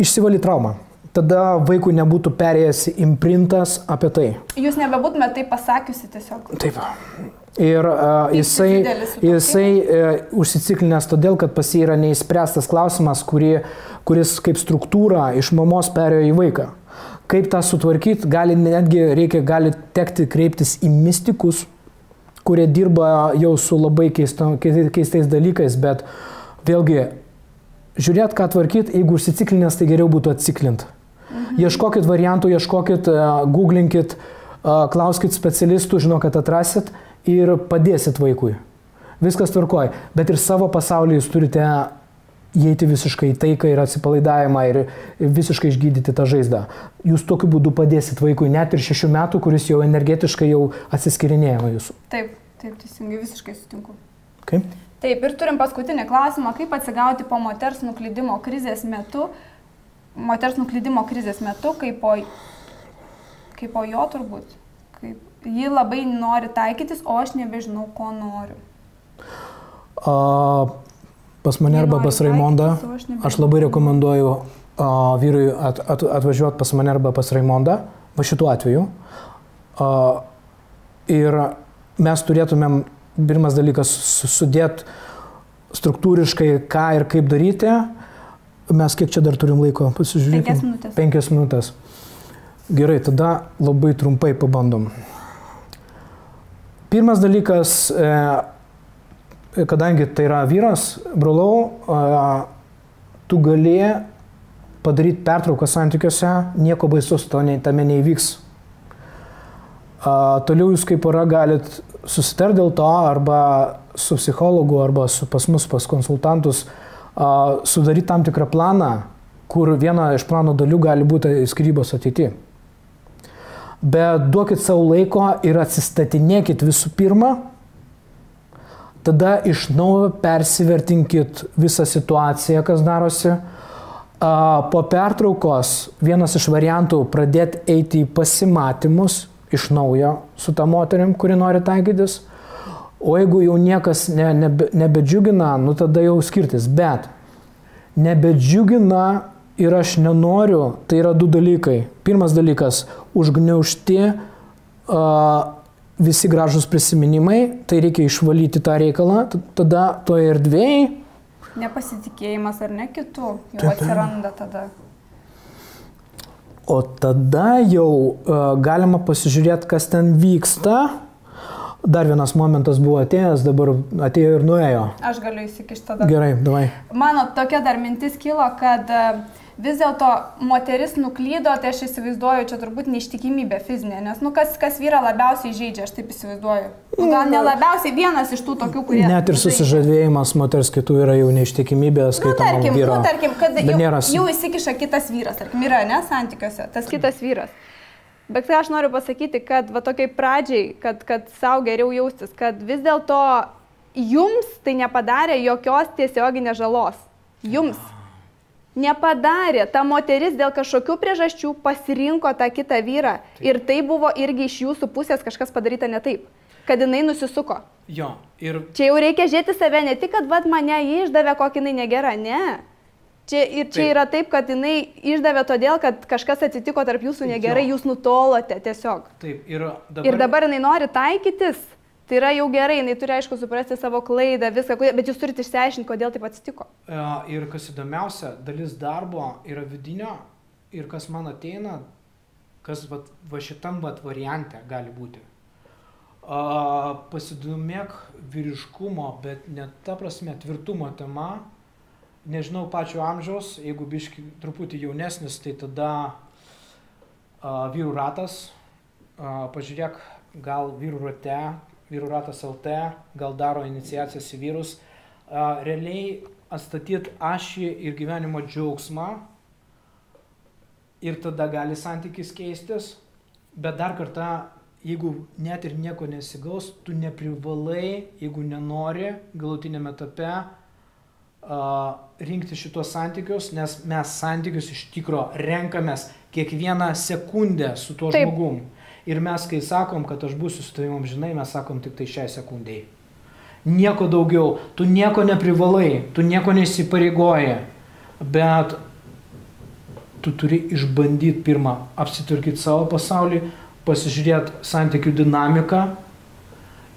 išsivalyti traumą. Tada vaikui nebūtų perėjęs imprintas apie tai. Jūs nebebūtumėte taip pasakiusi tiesiog. Taip. Ir jisai užsiciklinęs todėl, kad pas jį yra neįspręstas klausimas, kuris kaip struktūra iš mamos perėjo į vaiką. Kaip tą sutvarkyti, gali tekti kreiptis į mistikus kurie dirba jau su labai keistais dalykais, bet vėlgi, žiūrėt, ką tvarkyt, jeigu užsiciklinęs, tai geriau būtų atsiklint. Ieškokit variantų, ieškokit, googlinkit, klauskit specialistų, žinau, kad atrasit ir padėsit vaikui. Viskas tvarkoj, bet ir savo pasaulį jūs turite įeiti visiškai į taiką ir atsipalaidavimą ir visiškai išgydyti tą žaizdą. Jūs tokiu būdu padėsit vaikui net ir 6 metų, kuris jau energetiškai jau atsiskirinėja nuo jūsų. Taip, teisingai, visiškai sutinku. Okay. Taip, ir turim paskutinį klausimą, kaip atsigauti po moters nuklydimo krizės metu, kaip po jo turbūt, kaip ji labai nori taikytis, o aš nebežinau, ko noriu. Pas mane arba pas Raimondą, aš labai rekomenduoju vyrui atvažiuoti pas mane arba pas Raimondą, va šituo atveju. Ir mes turėtumėm, pirmas dalykas, sudėti struktūriškai, ką ir kaip daryti. Mes kiek čia dar turim laiko, pasižiūrėkime. 5 minutės. 5 minutės. Gerai, tada labai trumpai pabandom. Pirmas dalykas, kadangi tai yra vyras, brolau, tu gali padaryti pertrauką santykiuose, nieko baisus tame neįvyks. Toliau jūs kaip pora galit susitarti dėl to, arba su psichologu, arba pas mus, pas konsultantus, sudaryti tam tikrą planą, kur viena iš plano dalių gali būti skyrybos ateityje. Bet duokit savo laiko ir atsistatinėkit visų pirma, tada iš naujo persivertinkit visą situaciją, kas darosi. Po pertraukos vienas iš variantų pradėti eiti į pasimatymus iš naujo su ta moterim, kuri nori taikytis. O jeigu jau niekas nebedžiugina, nu tada jau skirtis. Bet nebedžiugina ir aš nenoriu, tai yra 2 dalykai. Pirmas dalykas – užgniaužti visi gražus prisiminimai, tai reikia išvalyti tą reikalą, tada toje erdvėje. Nepasitikėjimas ar ne kitų jau atsiranda tada. O tada jau galima pasižiūrėti, kas ten vyksta. Dar vienas momentas buvo atėjęs, dabar atėjo ir nuėjo. Aš galiu įsikišti tada. Gerai, davai. Mano tokia dar mintis kilo, kad vis dėlto moteris nuklydo, tai aš įsivaizduoju, čia turbūt neištikimybė fizinė, nes kas vyrą labiausiai žaidžia, aš taip įsivaizduoju. Gal ne labiausiai vienas iš tų tokių, kurie... Net ir susižadėjimas moters kitų yra jau neištikimybė, skaitomam vyro. Tarkim, kad jau įsikiša kitas vyras, tarkim, yra, ne, santykiuose, tas kitas vyras. Bet ką aš noriu pasakyti, kad va tokiai pradžiai, kad savo geriau jaustis, kad vis dėlto jums tai nepadarė jokios tiesioginės žalos. Jums. Nepadarė. Ta moteris dėl kažkokių priežasčių pasirinko tą kitą vyrą. Taip. Ir tai buvo irgi iš jūsų pusės kažkas padaryta ne taip. Kad jinai nusisuko. Jo. Ir... Čia jau reikia žiūrėti save, ne tik, kad vat mane jį išdavė, kokį jinai negera. Ne. Čia yra taip, kad jinai išdavė todėl, kad kažkas atsitiko tarp jūsų negerai, jūs nutolote tiesiog. Taip. Ir dabar jinai nori taikytis. Tai yra jau gerai, jinai turi aišku suprasti savo klaidą, viską, bet jūs turite išsiaiškinti, kodėl taip atsitiko. Ir kas įdomiausia, dalis darbo yra vidinio ir kas man ateina, kas va šitam variante gali būti. Pasidomėk vyriškumo, bet ne ta prasme tvirtumo tema, nežinau pačio amžiaus, jeigu biški truputį jaunesnis, tai tada vyrų ratas, pažiūrėk, gal vyrų ratas LT, gal daro iniciacijas į vyrus, realiai atstatyti ašį ir gyvenimo džiaugsmą ir tada gali santykis keistis, bet dar kartą, jeigu net ir nieko nesigaus, tu neprivalai, jeigu nenori galutinėme etape rinkti šitos santykius, nes mes santykius iš tikro renkamės kiekvieną sekundę su tuo žmogum. Ir mes, kai sakom, kad aš būsiu su tavim amžinai, mes sakom tik tai šiai sekundėjai. Nieko daugiau. Tu nieko neprivalai, tu nieko neįsipareigoji, bet tu turi išbandyti pirmą, apsitvarkyti savo pasaulį, pasižiūrėti santykių dinamiką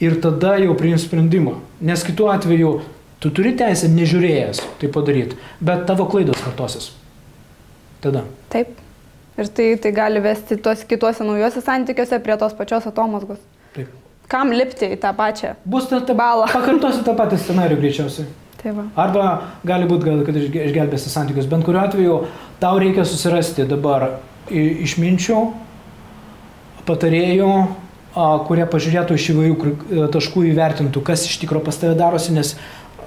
ir tada jau priimti sprendimą. Nes kitu atveju tu turi teisę nežiūrėjęs tai padaryti, bet tavo klaidos kartosis. Tada. Taip. Ir tai gali vesti kituose naujuose santykiuose prie tos pačios atomazgos. Taip. Kam lipti į tą pačią Bus ta balą? Pakartosiu tą patį scenarijų greičiausiai. Tai va. Arba gali būti, kad išgelbėsi santykius. Bent kuriuo atveju tau reikia susirasti dabar išminčių, patarėjų, kurie pažiūrėtų iš įvairių taškų įvertintų, kas iš tikro pas tave darosi, nes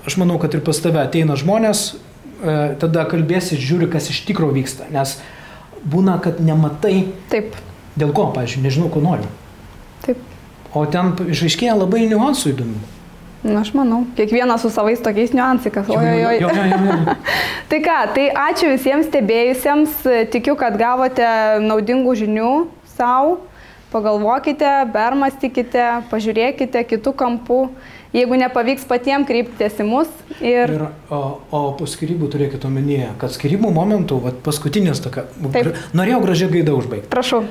aš manau, kad ir pas tave ateina žmonės, tada kalbėsi, žiūri, kas iš tikro vyksta, nes būna, kad nematai, Taip. Dėl ko, pavyzdžiui, nežinau, ko noriu. Taip. O ten išaiškėja labai niuansų įdomių. Na, aš manau, kiekvienas su savais tokiais niuansikas. Ojojoj. Tai ką, tai ačiū visiems stebėjusiems, tikiu, kad gavote naudingų žinių savo. Pagalvokite, permastykite, pažiūrėkite kitų kampų. Jeigu nepavyks patiems, kreipkitės į mus. O po skyrybų turėkite omenyje, kad skyrybų momentų, paskutinės tokia, norėjau gražią gaidą užbaigti. Prašau.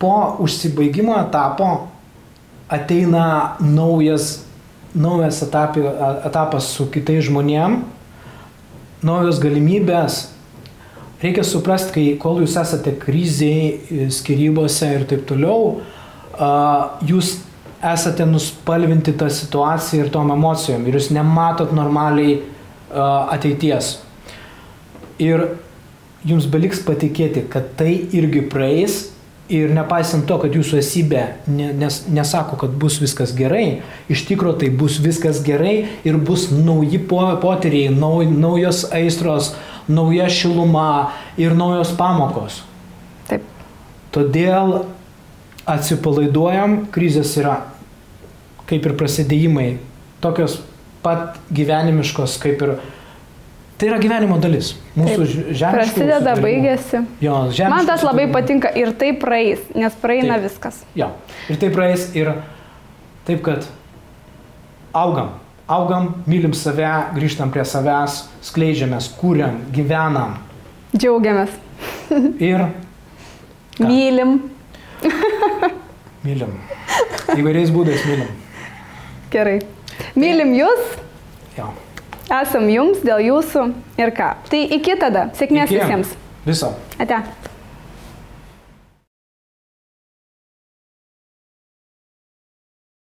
Po užsibaigimo etapo ateina naujas etapas su kitais žmonėm, naujos galimybės. Reikia suprasti, kol jūs esate krizėje, skyrybose ir taip toliau, jūs esate nuspalvinti tą situaciją ir tom emocijom ir jūs nematot normaliai ateities. Ir jums beliks patikėti, kad tai irgi praeis ir nepaisant to, kad jūsų esybė nesako, kad bus viskas gerai, iš tikro tai bus viskas gerai ir bus nauji potyriai, naujos aistros, nauja šiluma ir naujos pamokos. Taip. Todėl atsipalaiduojam, krizės yra kaip ir prasidėjimai, tokios pat gyvenimiškos, kaip ir tai yra gyvenimo dalis. Mūsų žemiškų. Prasideda, baigėsi. Jo, man tas labai patinka ir tai praeis, nes praeina viskas. Jo, ir tai praeis ir taip, kad augam, mylim save, grįžtam prie savęs, skleidžiamės, kūriam, gyvenam. Džiaugiamės. Ir mylim. Mylim. Įvairiais būdais mylim. Gerai. Mylim jūs. Jo. Esam jums dėl jūsų ir ką. Tai iki tada. Sėkmės visiems. Viso. Ate.